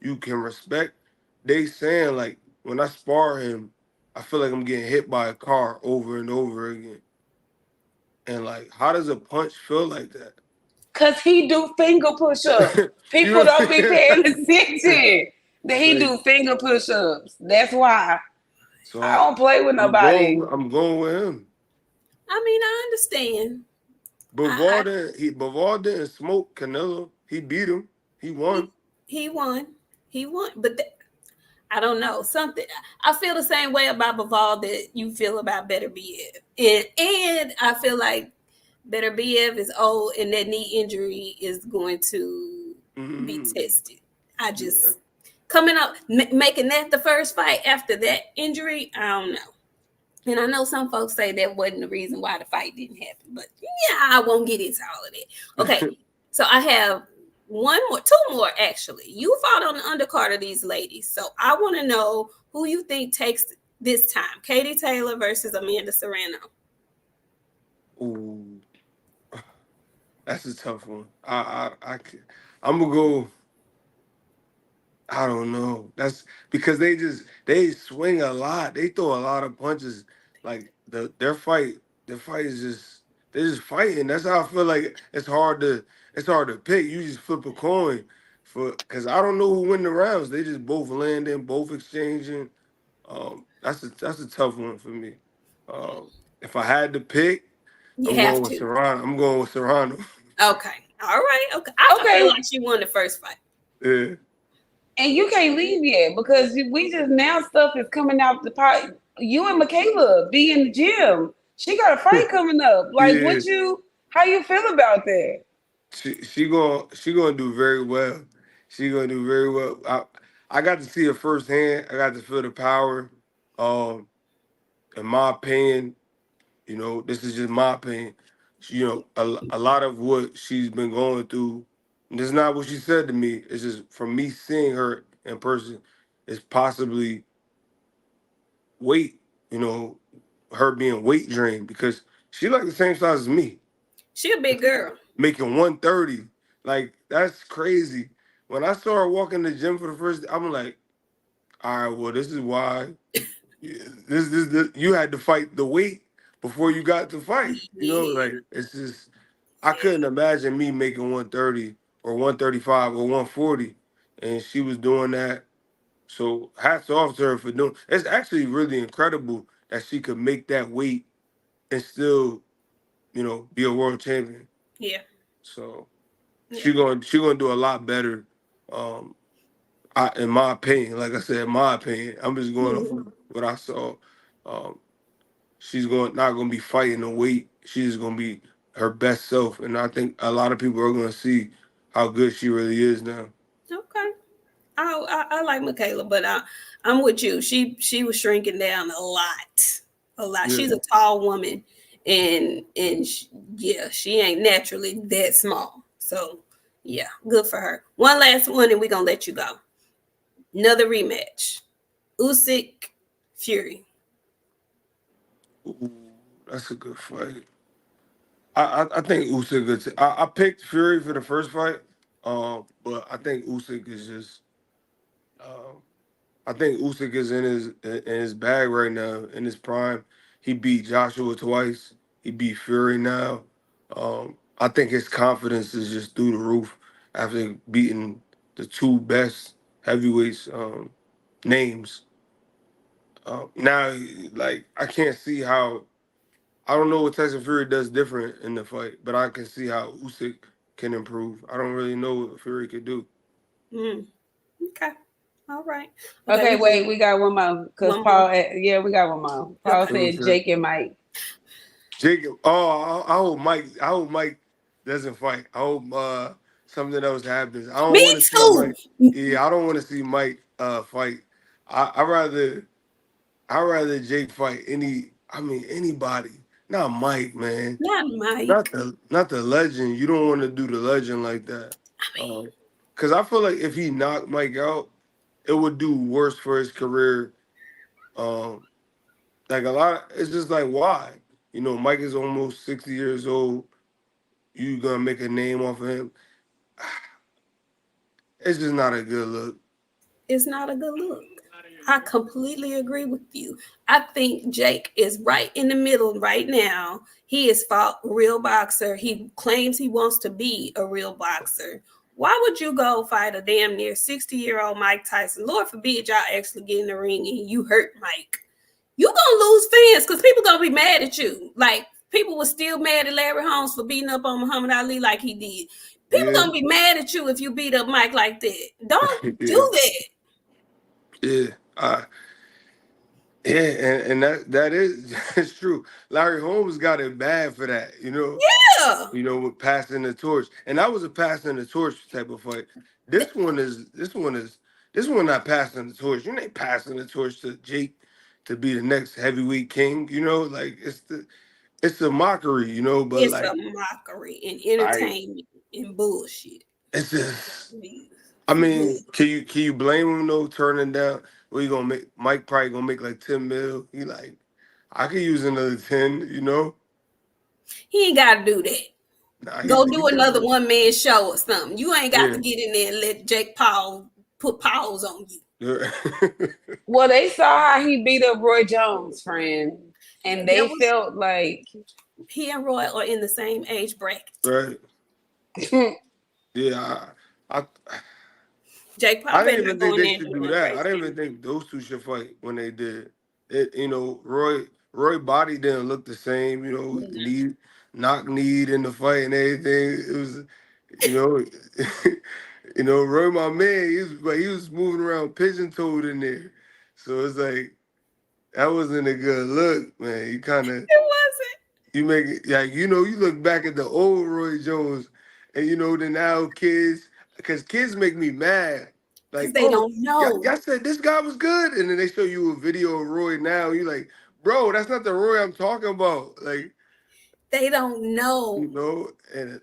S4: you can respect. They saying like when I spar him, I feel like I'm getting hit by a car over and over again. And like, how does a punch feel like that?
S3: Cause he do finger push-ups.
S4: You know
S3: People
S4: what I'm
S3: don't be paying
S4: saying?
S3: attention that he
S4: Like,
S3: do finger push-ups. That's why
S4: so
S3: I don't play with nobody.
S4: I'm going with him.
S2: I mean, I understand.
S4: Bavard didn't smoke Canelo. He beat him. He won.
S2: He he won. He won. But I don't know. Something I feel the same way about Bivol that you feel about Better BF. And I feel like Better BF is old and that knee injury is going to be
S4: Hmm.
S2: tested. I
S4: Yeah.
S2: just coming up making that the first fight after that injury, I don't know. And I know some folks say that wasn't the reason why the fight didn't happen, but yeah, I won't get into all of that. Okay, so I have two more actually. You fought on the undercard of these ladies, so I want to know who you think takes this time: Katie Taylor versus Amanda Serrano.
S4: Ooh, that's a tough one. I'm gonna go. I don't know. That's because they swing a lot. They throw a lot of punches. Like their fight is just they're just fighting. That's how I feel like it's hard to pick. You just flip a coin for because I don't know who win the rounds. They just both landing, both exchanging. That's a tough one for me. If I had to pick,
S2: You have to.
S4: I'm going with Serrano.
S2: Okay. All right. Okay. I feel
S3: Okay,
S2: like she won the first fight.
S4: Yeah.
S3: and you can't leave yet because we just now stuff is coming out the pot. You and Michaela be in the gym. She got a fight coming up. Like,
S4: Yeah.
S3: how you feel about that?
S4: She gonna do very well. She gonna do very well. I got to see her firsthand. I got to feel the power. Um, in my opinion, this is just my opinion. A lot of what she's been going through. And this is not what she said to me. It's just from me seeing her in person. It's possibly weight. You know, her being weight drained because she like the same size as me.
S2: She a big girl.
S4: Making 130. Like, that's crazy. When I saw her walk in the gym for the first, I'm like, all right, well, this is why this you had to fight the weight before you got to fight.
S2: Yeah.
S4: Like it's just I couldn't imagine me making 130 or 135 or 140, and she was doing that. So hats off to her for doing. It's actually really incredible that she could make that weight and still, be a world champion.
S2: Yeah.
S4: So
S2: Yeah.
S4: she gonna do a lot better. In my opinion, like I said, in my opinion, I'm just going off
S2: Mhm.
S4: of what I saw. Um, she's not going to be fighting a weight. She's going to be her best self, and I think a lot of people are going to see how good she really is now.
S2: Okay. I like Michaela, but I'm with you. She was shrinking down a lot, a lot.
S4: Yeah.
S2: She's a tall woman, and yeah, she ain't naturally that small. So yeah, good for her. One last one, and we're gonna let you go. Another rematch. Usyk Fury.
S4: Ooh, that's a good fight. I think Usyk good. I picked Fury for the first fight, but I think Usyk is just. Um, I think Usyk is in his bag right now, in his prime. He beat Joshua twice. He beat Fury now. I think his confidence is just through the roof after beating the two best heavyweights names. Now, like I can't see how. I don't know what Tyson Fury does different in the fight, but I can see how Usyk can improve. I don't really know what Fury could do.
S2: Mm, okay. All right. Okay.
S3: Okay, wait, we got one more because
S2: One more.
S3: Paul. Yeah, we got one more. Paul
S2: Okay.
S3: said Jake and Mike.
S4: Jacob. Oh, I hope Mike. I hope Mike doesn't fight. I hope something else happens. I don't
S2: Me
S4: want to see
S2: too.
S4: Mike. Yeah, I don't want to see Mike fight. I rather Jake fight anybody. Not Mike, man.
S2: Not
S4: Not
S2: Mike.
S4: the legend. You don't want to do the legend like that.
S2: I mean,
S4: Because I feel like if he knocked Mike out, it would do worse for his career. Um, like a lot, it's just like why? Mike is almost 60 years old. You gonna make a name off of him? It's just not a good look.
S2: it's not a good look. I completely agree with you. I think Jake is right in the middle right now. He is fought a real boxer. He claims he wants to be a real boxer. Why would you go fight a damn near 60-year-old Mike Tyson? Lord forbid y'all actually get in the ring and you hurt Mike. You gonna lose fans because people gonna be mad at you. Like people were still mad at Larry Holmes for beating up on Muhammad Ali like he did. People
S4: Yeah,
S2: gonna be mad at you if you beat up Mike like that. Don't
S4: yeah,
S2: do that.
S4: yeah. Yeah, and that is that's true. Larry Holmes got it bad for that.
S2: Yeah.
S4: With passing the torch, and that was a passing the torch type of fight. This one not passing the torch. You ain't passing the torch to Jake to be the next heavyweight king. Like it's a mockery. But
S2: It's a
S4: like
S2: mockery and
S4: I
S2: entertainment and bullshit.
S4: it's just. I
S2: It's
S4: mean,
S2: bull.
S4: can you blame him though? Turning down, what you gonna make? Mike probably gonna make like 10 mil. He like, I could use another 10.
S2: He ain't got to do that.
S4: Nah,
S2: Go
S4: he
S2: do another
S4: definitely.
S2: one man show or something. You ain't got to
S4: Yeah.
S2: get in there and let Jake Paul put paws on you.
S4: Yeah.
S3: Well, they saw how he beat up Roy Jones, friend, and
S2: That
S3: they
S2: was
S3: felt like
S2: he and Roy are in the same age bracket.
S4: Right. Yeah. I
S2: Jake Paul
S4: I
S2: better
S4: didn't
S2: not
S4: even
S2: go
S4: think
S2: in
S4: they
S2: there and
S4: should
S2: do
S4: do
S2: nothing
S4: that. I didn't
S2: crazy.
S4: even think those two should fight when they did it. Roy body didn't look the same. Knock need in the fight and everything. It was, you know, Roy, my man, he was moving around pigeon toed in there. So it's like that wasn't a good look, man. You kind of
S2: It wasn't
S4: you make it like you look back at the old Roy Jones, and the now kids, because kids make me mad.
S2: because
S4: Like,
S2: they
S4: oh,
S2: don't
S4: y'all,
S2: know.
S4: y'all said this guy was good, and then they show you a video of Roy now. You like, bro, that's not the Roy I'm talking about. Like,
S2: They don't know.
S4: and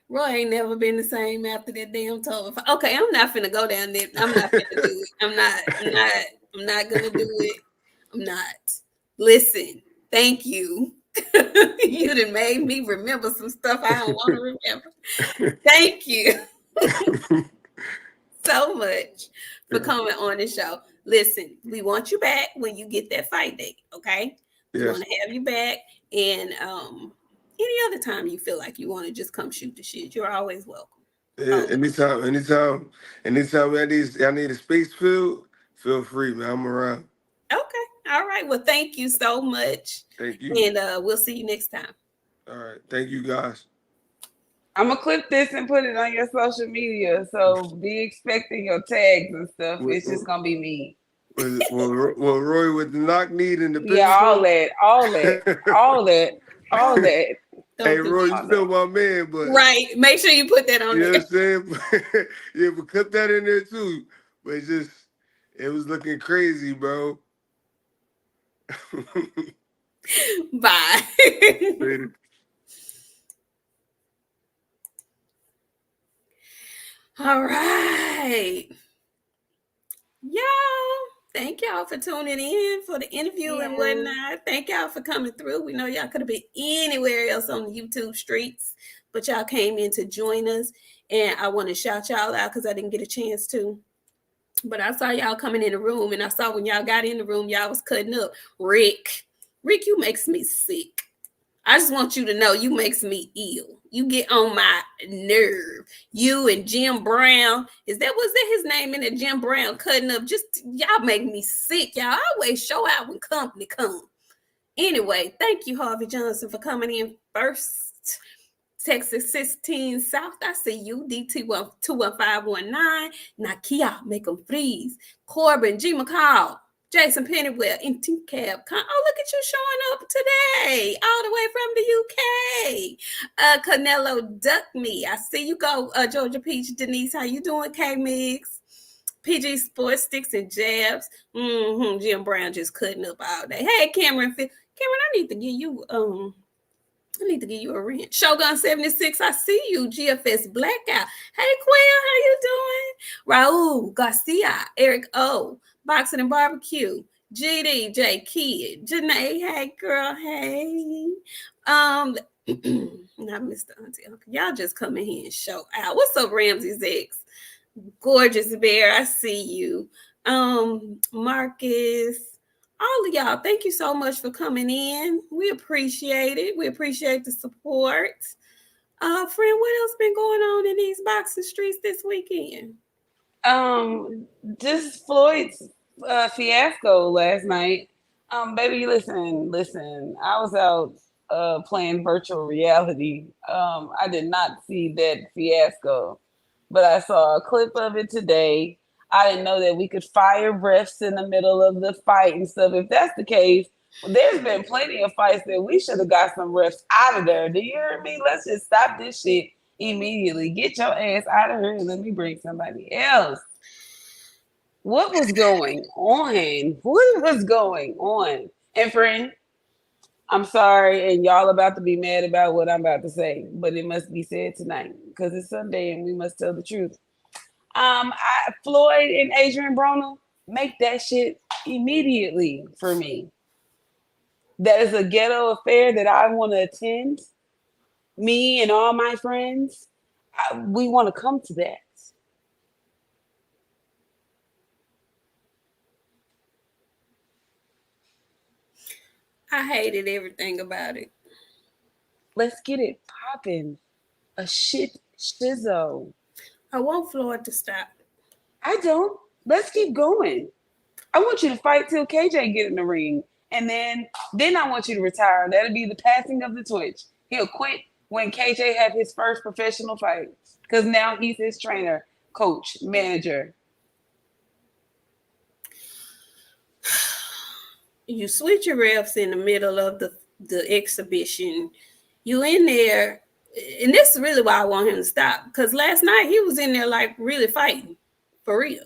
S2: Roy ain't never been the same after that damn tour. Okay, I'm not finna go down there. I'm not finna do it. I'm not. I'm not gonna do it. I'm not. Listen, thank you. You done made me remember some stuff I don't want to remember. Thank you so much for coming on the show. Listen, we want you back when you get that fight date. Okay, we want
S4: yes,
S2: to have you back, and any other time you feel like you want to just come shoot the shit, you're always welcome.
S4: yeah, anytime I need a space feel free, man. I'm around.
S2: Okay, all right. Well, thank you so much,
S4: Thank you.
S2: and we'll see you next time.
S4: All right, thank you guys.
S3: I'm gonna clip this and put it on your social media. So be expecting your tags and stuff.
S4: With,
S3: It's just gonna be me.
S4: Well, Roy with the knock knee and the
S3: Yeah,
S4: pistol.
S3: all that.
S4: Hey,
S2: Don't do
S4: Roy,
S2: that.
S4: you still my man, but
S2: Right. Make sure you put that on
S4: you know
S2: there.
S4: what I'm saying? Yeah, but cut that in there too. But it was looking crazy, bro.
S2: Bye.
S4: Later.
S2: All right. Y'all, thank y'all for tuning in for the interview and whatnot. Thank y'all for coming through. We know y'all could have been anywhere else on the YouTube streets, but y'all came in to join us. And I want to shout y'all out because I didn't get a chance to. But I saw y'all coming in the room, and I saw when y'all got in the room, y'all was cutting up. Rick, you makes me sick. I just want you to know you makes me ill. You get on my nerve. You and Jim Brown. Was that his name in it? Jim Brown cutting up. Just y'all make me sick. Y'all always show out when company come. Anyway, thank you, Harvey Johnson, for coming in first. Texas 16 South. I see you. DT 21519. Nakia, make them freeze. Corbin, G. McCall. Jason Pennywell, NT Cab. Oh, look at you showing up today, all the way from the UK. Canelo Duck Me. I see you go, Georgia Peach. Denise, how you doing? K Mix. PG Sports Sticks and Jabs. Jim Brown just cutting up all day. Hey, Cameron. Cameron, I need to give you a rent. Shogun 76, I see you. GFS Blackout. Hey, Quail, how you doing? Raul Garcia, Eric O, Boxing and Barbecue, GDJ Kid, Janae, hey, girl, hey. Not Mr. Auntie Uncle. Y'all just come in here and show out. What's up, Ramsey's X? Gorgeous Bear, I see you. Marcus, all of y'all, thank you so much for coming in. We appreciate it. We appreciate the support. Friend, what else been going on in these boxing streets this weekend?
S3: Just Floyd's fiasco last night. Baby, listen. I was out playing virtual reality. I did not see that fiasco, but I saw a clip of it today. I didn't know that we could fire refs in the middle of the fight and stuff. If that's the case, there's been plenty of fights that we should have got some refs out of there. Do you hear me? Let's just stop this shit immediately. Get your ass out of here and let me bring somebody else. What was going on? What was going on? And friend, I'm sorry, and y'all about to be mad about what I'm about to say, but it must be said tonight because it's Sunday and we must tell the truth. Floyd and Adrian Broner, make that shit immediately for me. That is a ghetto affair that I want to attend. Me and all my friends, we want to come to that.
S2: I hated everything about it.
S3: Let's get it popping. A shit shizzo.
S2: I want Floyd to stop.
S3: I don't. Let's keep going. I want you to fight till KJ get in the ring. And then I want you to retire. That'll be the passing of the torch. He'll quit when KJ had his first professional fight. Because now he's his trainer, coach, manager.
S2: You switch your refs in the middle of the exhibition. You in there, and this is really why I want him to stop. Because last night he was in there like really fighting, for real,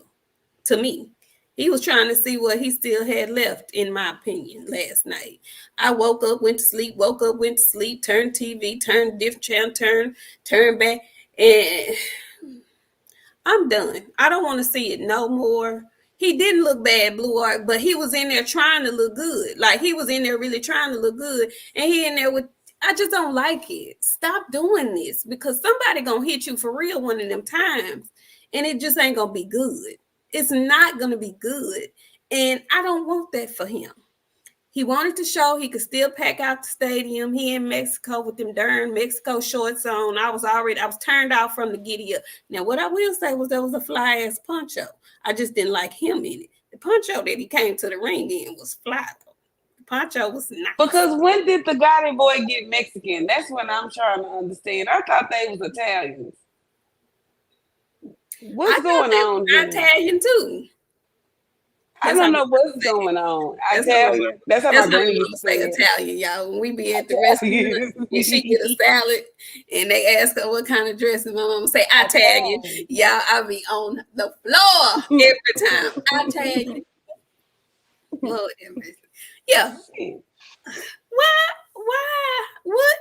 S2: to me. He was trying to see what he still had left, in my opinion, last night. I woke up, went to sleep, turned TV, turned different channel, turned back, and I'm done. I don't want to see it no more. He didn't look bad, Blue Art, but he was in there trying to look good. Like, he was in there really trying to look good, and he in there with, I just don't like it. Stop doing this, because somebody gonna hit you for real one of them times, and it just ain't gonna be good. It's not going to be good. And I don't want that for him. He wanted to show he could still pack out the stadium. He in Mexico with them darn Mexico shorts on. I was turned off from the giddy up. Now, what I will say was there was a fly-ass poncho. I just didn't like him in it. The poncho that he came to the ring in was fly, though. The poncho was nice.
S3: Because when did the Gotti boy get Mexican? That's what I'm trying to understand. I thought they was Italians. What's going on here?
S2: Italian too.
S3: I don't know what's going on. Italian. That's how my granny used to say
S2: Italian, y'all. When we be at the restaurant and she get a salad and they ask her what kind of dressing, my mama say Italian. Y'all, I be on the floor every time. Italian. Lord, yeah. Why? What?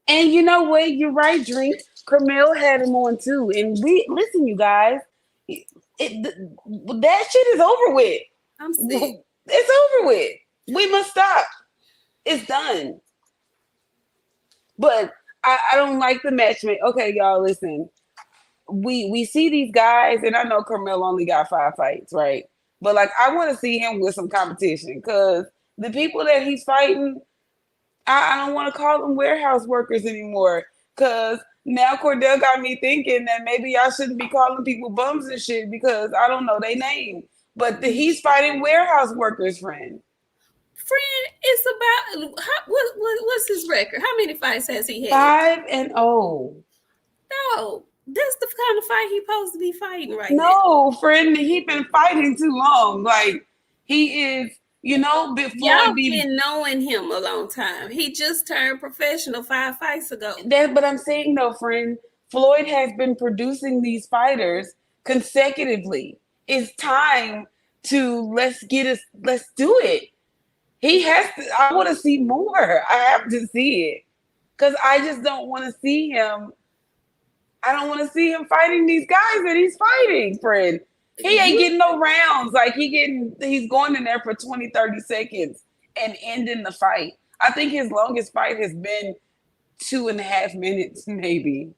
S3: And you know what? You're right, Drink. Carmel had him on too. And listen, you guys, that shit is over with.
S2: I'm sick.
S3: It's over with. We must stop. It's done. But I don't like the matchmaking. Okay, y'all, listen. We see these guys, and I know Carmel only got 5 fights, right? But like, I want to see him with some competition because the people that he's fighting, I don't want to call them warehouse workers anymore because now Cordell got me thinking that maybe y'all shouldn't be calling people bums and shit because I don't know their name. But he's fighting warehouse workers, friend.
S2: Friend, it's about what's his record? How many fights has he5-0. had?
S3: No,
S2: that's the kind of fight he's supposed to be fighting right
S3: now.
S2: No,
S3: friend, he's been fighting too long. Like he is. You know,
S2: y'all been knowing him a long time. He just turned professional 5 fights ago.
S3: But I'm saying though, friend, Floyd has been producing these fighters consecutively. It's time to let's do it. He has to. I want to see more. I have to see it because I just don't want to see him. I don't want to see him fighting these guys that he's fighting, friend. He ain't getting no rounds. Like he's going in there for 20, 30 seconds and ending the fight. I think his longest fight has been 2.5 minutes, maybe.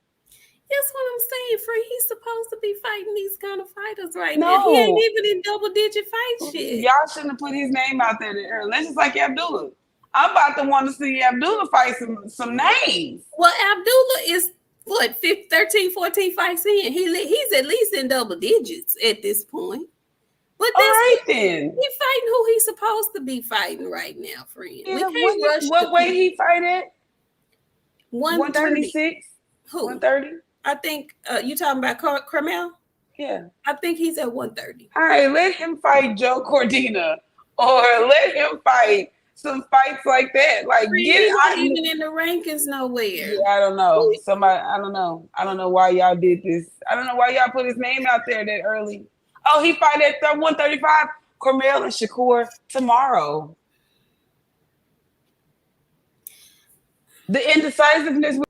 S2: That's what I'm saying, Free. He's supposed to be fighting these kind of fighters right now. He ain't even in double-digit fight shit.
S3: Y'all shouldn't have put his name out there early. That's just like Abdullah. I'm about to want to see Abdullah fight some names.
S2: Well, Abdullah is what, 13, 14 fights in. He's at least in double digits at this point. But
S3: all right then.
S2: He's fighting who he's supposed to be fighting right now, friend.
S3: Yeah,
S2: we can't rush.
S3: What weight he fight at?
S2: 126.
S3: Who? 130?
S2: I think you talking about Carmel?
S3: Yeah.
S2: I think he's at 130.
S3: All right, let him fight Joe Cordina or let him fight some fights like that. Like
S2: he's not even in the rankings nowhere.
S3: Yeah, I don't know. I don't know. I don't know why y'all did this. I don't know why y'all put his name out there that early. Oh, he fight at 135. Carmel and Shakur tomorrow. The indecisiveness.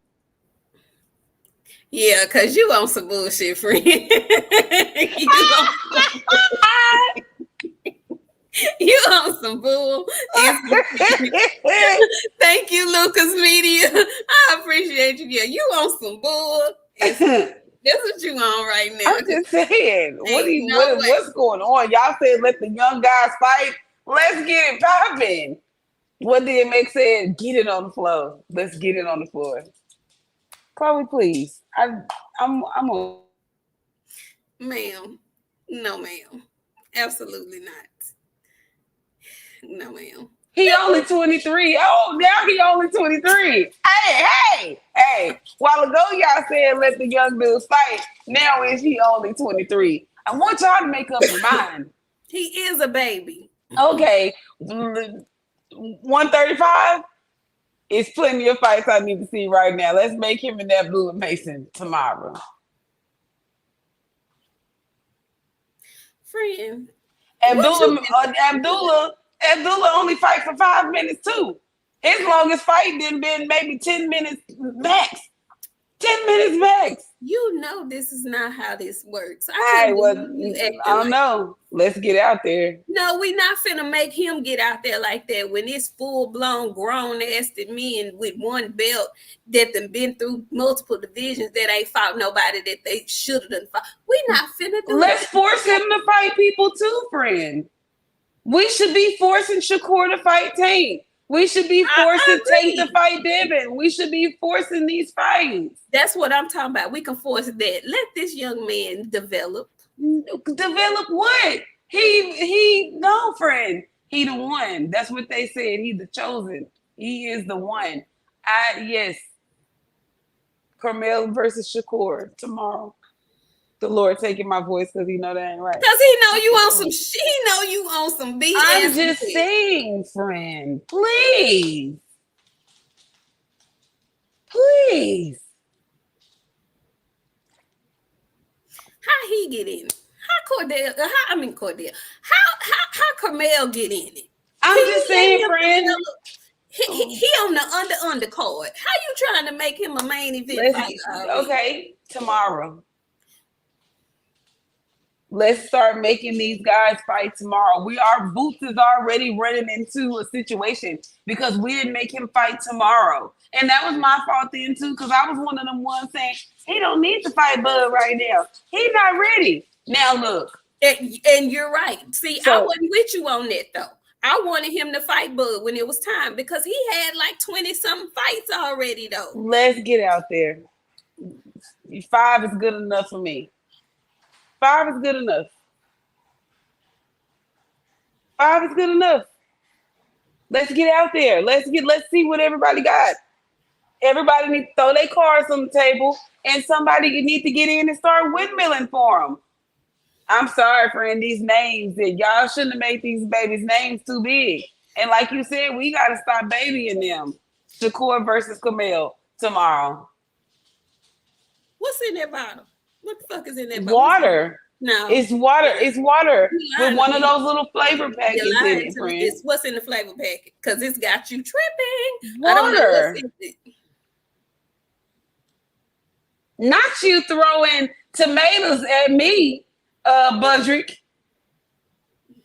S2: Yeah, because you on some bullshit, friend. You on some bull. Thank you, Lucas Media. I appreciate you. Yeah, you on some bull. That's what you on right now.
S3: I'm just saying. What's going on? Y'all said let the young guys fight. Let's get it popping. What did Mick say? Get it on the floor. Let's get it on the floor. Chloe, please. I'm on.
S2: Ma'am. No, ma'am. Absolutely not. No, ma'am.
S3: He only 23. Oh, now he only 23. Hey. While ago, y'all said let the young dudes fight. Now is he only 23? I want y'all to make up your mind.
S2: He is a baby.
S3: Okay. 135 is plenty of fights I need to see right now. Let's make him and Abdullah Mason tomorrow.
S2: Friend.
S3: Abdullah only fight for 5 minutes too. His longest fight didn't been maybe 10 minutes max. 10 minutes max.
S2: You know this is not how this works.
S3: I don't know. Let's get out there.
S2: No, we not finna make him get out there like that when it's full-blown grown-ass men with one belt that done been through multiple divisions that ain't fought nobody that they should have done fought. We not finna do
S3: Let's force him to fight people too, friend. We should be forcing Shakur to fight Tank. We should be forcing Tank to fight Devin. We should be forcing these fights.
S2: That's what I'm talking about. We can force that. Let this young man develop.
S3: Develop what? No, friend. He the one. That's what they said. He the chosen. He is the one. Yes. Carmel versus Shakur tomorrow. The Lord taking my voice because he know that ain't right.
S2: Cause he know you on some. He know you on some BS.
S3: I'm just saying, friend. Please. Please.
S2: How he get in it? How Cordell? Cordell. How Carmel get in it?
S3: I'm just saying, friend.
S2: He on the undercard. How you trying to make him a main event fighter?
S3: Okay, tomorrow. Let's start making these guys fight tomorrow. Our Boots is already running into a situation because we didn't make him fight tomorrow. And that was my fault then too, because I was one of them ones saying, he don't need to fight Bud right now. He's not ready. Now look.
S2: And you're right. See, I wasn't with you on that though. I wanted him to fight Bud when it was time because he had like 20-something fights already though.
S3: Let's get out there. 5 is good enough for me. 5 is good enough. 5 is good enough. Let's get out there. Let's see what everybody got. Everybody needs to throw their cards on the table, and somebody need to get in and start windmilling for them. I'm sorry, friend. These names that y'all shouldn't have made these babies' names too big. And like you said, we got to stop babying them. Shakur versus Camille tomorrow.
S2: What's in that bottle? What the fuck is in that bottle?
S3: Water.
S2: No.
S3: It's water. It's water with one of those little flavor packets in it, friend.
S2: It's what's in the flavor packet because it's got you tripping.
S3: Water.
S2: I don't know what's in it.
S3: Not you throwing tomatoes at me, Budrick.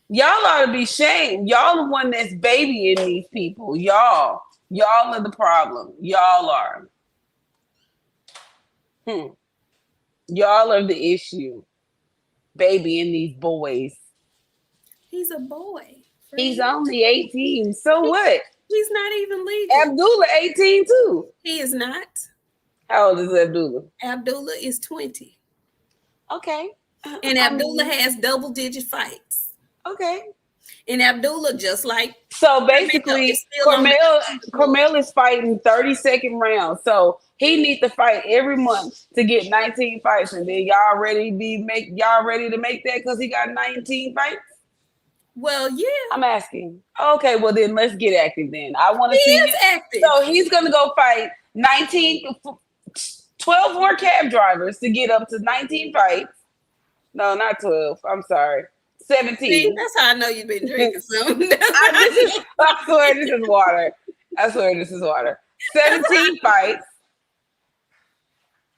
S3: Y'all ought to be shamed. Y'all the one that's babying these people. Y'all are the problem. Y'all are. Y'all are the issue. Babying these boys.
S2: He's a boy.
S3: He's only 18. So what?
S2: He's not even legal.
S3: Abdullah 18 too.
S2: He is not.
S3: How old is Abdullah?
S2: Abdullah is 20.
S3: Okay.
S2: And Abdullah has double-digit fights.
S3: Okay.
S2: And Abdullah just like
S3: so basically Carmel is fighting 30-second rounds. So he needs to fight every month to get 19 fights. And then y'all ready to make that because he got 19 fights?
S2: Well, yeah.
S3: I'm asking. Okay, well then let's get active then. I want to see
S2: him. Active.
S3: So he's gonna go fight 12 more cab drivers to get up to 19 fights. No, not 12. I'm sorry. 17.
S2: See, that's how I know you've been drinking something.
S3: I swear this is water. 17 fights.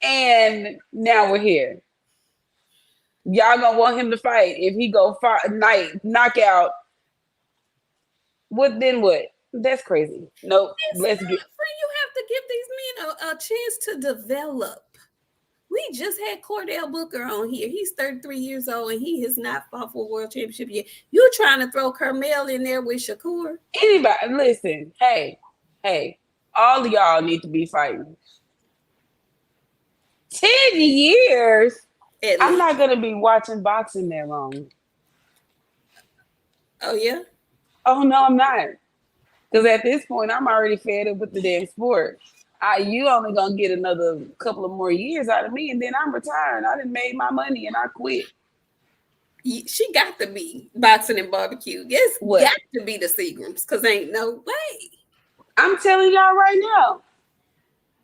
S3: And now we're here. Y'all gonna want him to fight. If he go knockout, what? That's crazy. Nope. Let's get.
S2: You have to give these men a chance to develop. We just had Cordell Booker on here. He's 33 years old and he has not fought for a world championship yet. You trying to throw Carmel in there with Shakur?
S3: Anybody, listen. Hey, all of y'all need to be fighting. 10 years. I'm not gonna be watching boxing that long.
S2: Oh yeah?
S3: Oh no, I'm not. Because at this point, I'm already fed up with the damn sport. You only gonna get another couple of more years out of me, and then I'm retiring. I done made my money and I quit.
S2: She got to be boxing and barbecue. Yes,
S3: what?
S2: Got to be the Seagrams, because ain't no way.
S3: I'm telling y'all right now.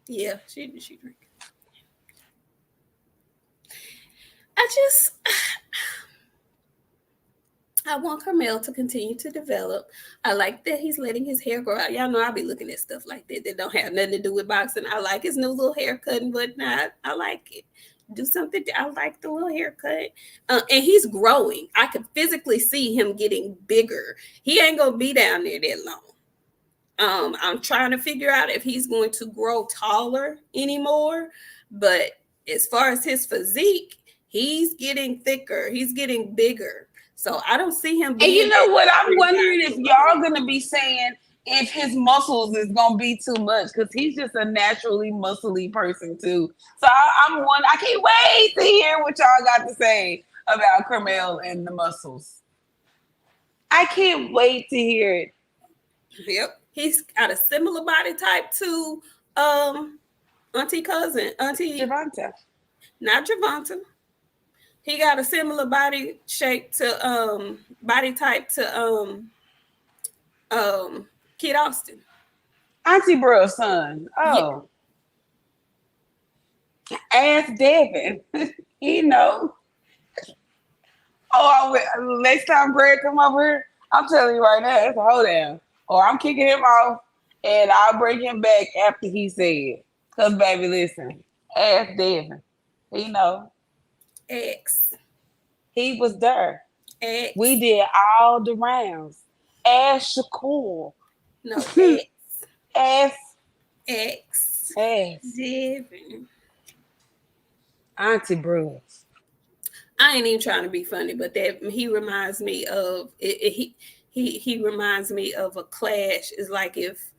S2: Yeah, she drink. I want Carmel to continue to develop. I like that he's letting his hair grow out. Y'all know I'll be looking at stuff like that don't have nothing to do with boxing. I like his new little haircut and whatnot. I like it. Do something. I like the little haircut. And he's growing. I could physically see him getting bigger. He ain't going to be down there that long. I'm trying to figure out if he's going to grow taller anymore. But as far as his physique, he's getting thicker. He's getting bigger. So I don't see him being.
S3: And you know what? I'm wondering if y'all gonna be saying if his muscles is gonna be too much because he's just a naturally muscly person too. So I can't wait to hear what y'all got to say about Carmel and the muscles. I can't wait to hear it.
S2: Yep, he's got a similar body type to Auntie
S3: Gervonta.
S2: Not Gervonta. He got a similar body shape to body type to Kid Austin.
S3: Auntie Bruh's son.
S2: Yeah.
S3: Oh, ask Devin. He know. Next time Greg come over here, I'm telling you right now, it's a hoedown. Or I'm kicking him off, and I'll bring him back after he said. Cause baby, listen, ask Devin. He know.
S2: X.
S3: He was there.
S2: X.
S3: We did all the rounds. Ask Shakur.
S2: No, X.
S3: Ask.
S2: X.
S3: Ask.
S2: Devin.
S3: Auntie Bruce.
S2: I ain't even trying to be funny, but that he reminds me of he reminds me of a clash. It's like if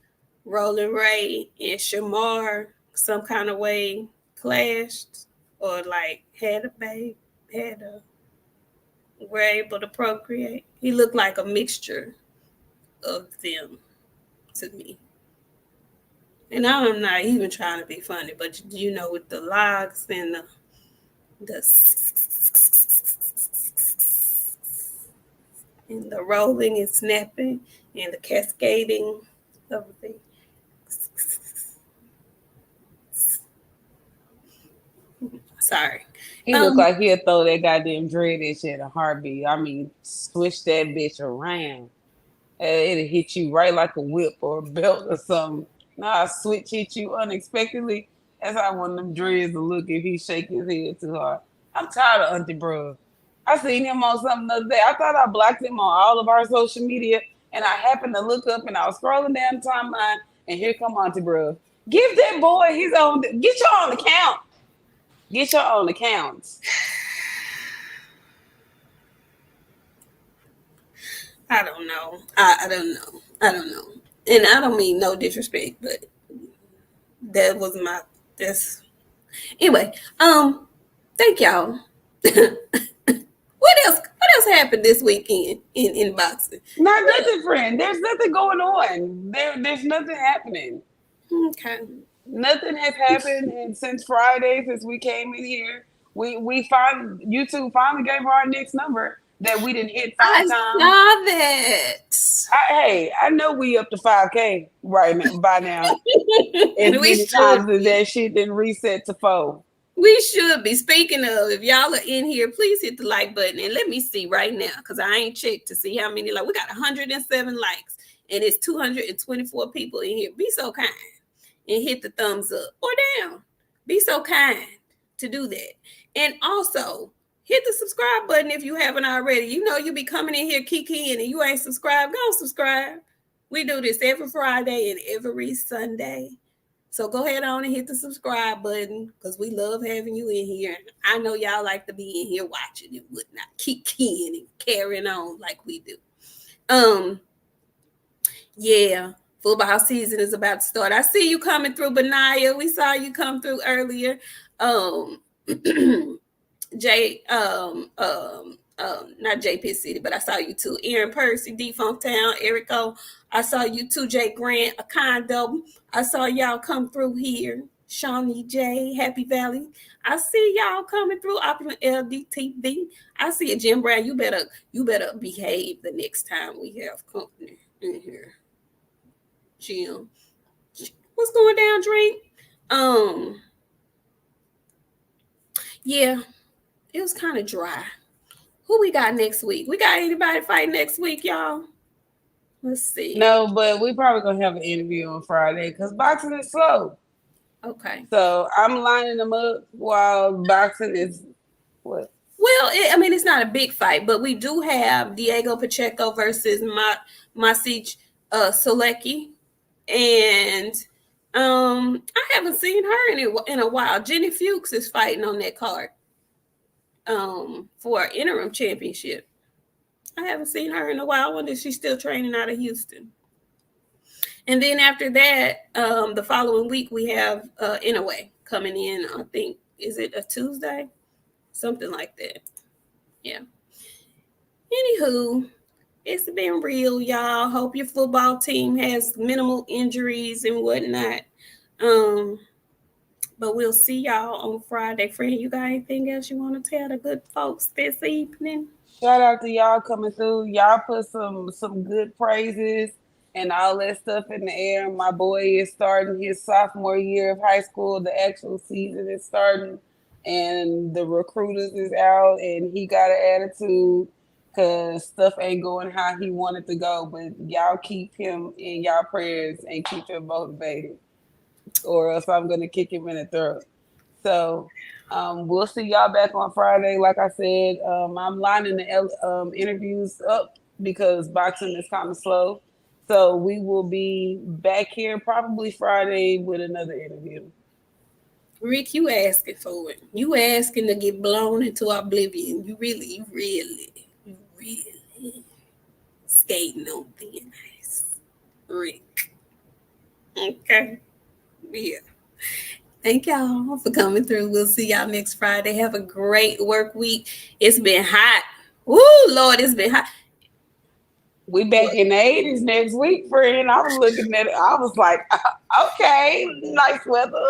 S2: Roland Ray and Shamar some kind of way clashed or like had a baby, were able to procreate. He looked like a mixture of them to me. And I'm not even trying to be funny, but you know, with the logs and the and the rolling and snapping and the cascading of the sorry.
S3: He looked like he'll throw that goddamn dreaded shit in a heartbeat. I mean, switch that bitch around. It'll hit you right like a whip or a belt or something. Nah, switch hit you unexpectedly. That's how one of them dreads will look if he shake his head too hard. I'm tired of Auntie Bro. I seen him on something the other day. I thought I blocked him on all of our social media, and I happened to look up and I was scrolling down the timeline, and here come Auntie Bro. Give that boy his own. Get your own account. Get your own accounts.
S2: I don't know. I don't know. I don't know. And I don't mean no disrespect, but that was my that's anyway. Thank y'all. What else happened this weekend in boxing?
S3: Not nothing, friend. There's nothing going on. There's nothing happening.
S2: Okay.
S3: Nothing has happened and since Friday, since we came in here. We YouTube finally gave our next number that we didn't hit 5 times.
S2: I saw that.
S3: I know we up to 5K right now by now. As many times as that shit didn't reset to 4.
S2: We should be. Speaking of, if y'all are in here, please hit the like button and let me see right now because I ain't checked to see how many. Like, we got 107 likes and it's 224 people in here. Be so kind and hit the thumbs up or down. Be so kind to do that. And also, hit the subscribe button if you haven't already. You know you be coming in here kikiing and you ain't subscribed. Go subscribe. We do this every Friday and every Sunday. So go ahead on and hit the subscribe button because we love having you in here. I know y'all like to be in here watching and whatnot, kikiing and carrying on like we do. Yeah, football season is about to start. I see you coming through, Benaya. We saw you come through earlier. Not JP City, but I saw you too. Aaron Percy, Defunct Town, Erico. I saw you too, Jay Grant, a condo. I saw y'all come through here. Shawnee J, Happy Valley. I see y'all coming through. Opulent LDTV. I see you, Jim Brown. You better behave the next time we have company in here. Jim, what's going down, Drink? Yeah, it was kind of dry. Who we got next week? We got anybody fight next week, y'all? Let's see.
S3: No, but we probably gonna have an interview on Friday because boxing is slow.
S2: Okay.
S3: So I'm lining them up while boxing is what?
S2: Well, it's not a big fight, but we do have Diego Pacheco versus Masic Solecki, and I haven't seen her in a while. Jenny Fuchs is fighting on that card for an interim championship. I haven't seen her in a while. I wonder if she's still training out of Houston. And then after that, the following week, we have Inoue coming in. I think, is it a Tuesday? Something like that. Yeah. Anywho, it's been real, y'all. Hope your football team has minimal injuries and whatnot. But But we'll see y'all on Friday. Friend, you got anything else you want to tell the good folks this evening?
S3: Shout out to y'all coming through. Y'all put some good praises and all that stuff in the air. My boy is starting his sophomore year of high school. The actual season is starting, and the recruiters is out, and he got an attitude because stuff ain't going how he wanted to go. But y'all keep him in y'all prayers and keep him motivated, or else I'm gonna kick him in the throat. So we'll see y'all back on Friday. Like I said, I'm lining the interviews up because boxing is kind of slow. So we will be back here probably Friday with another interview.
S2: Rick, you asking for it. You asking to get blown into oblivion. You really skating on thin ice. Rick. Okay. Yeah. Thank y'all for coming through. We'll see y'all next Friday. Have a great work week. It's been hot. Woo, Lord, it's been hot.
S3: We back in the 80s next week, friend. I was looking at it. I was like, okay, nice weather.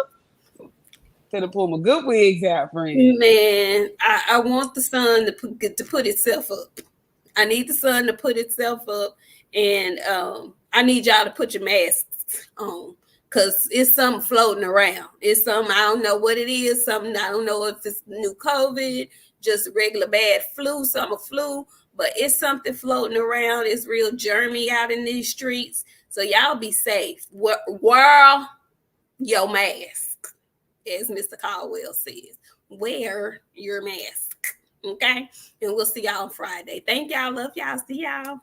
S3: Gonna pull my good wigs out, friend.
S2: Man, I want the sun to put itself up. I need the sun to put itself up, and I need y'all to put your masks on because it's something floating around. It's something I don't know what it is. Something I don't know if it's new COVID, just regular bad flu, summer flu, but it's something floating around. It's real germy out in these streets. So y'all be safe. Wear your mask, as Mr. Caldwell says. Wear your mask. Okay? And we'll see y'all on Friday. Thank y'all. Love y'all. See y'all.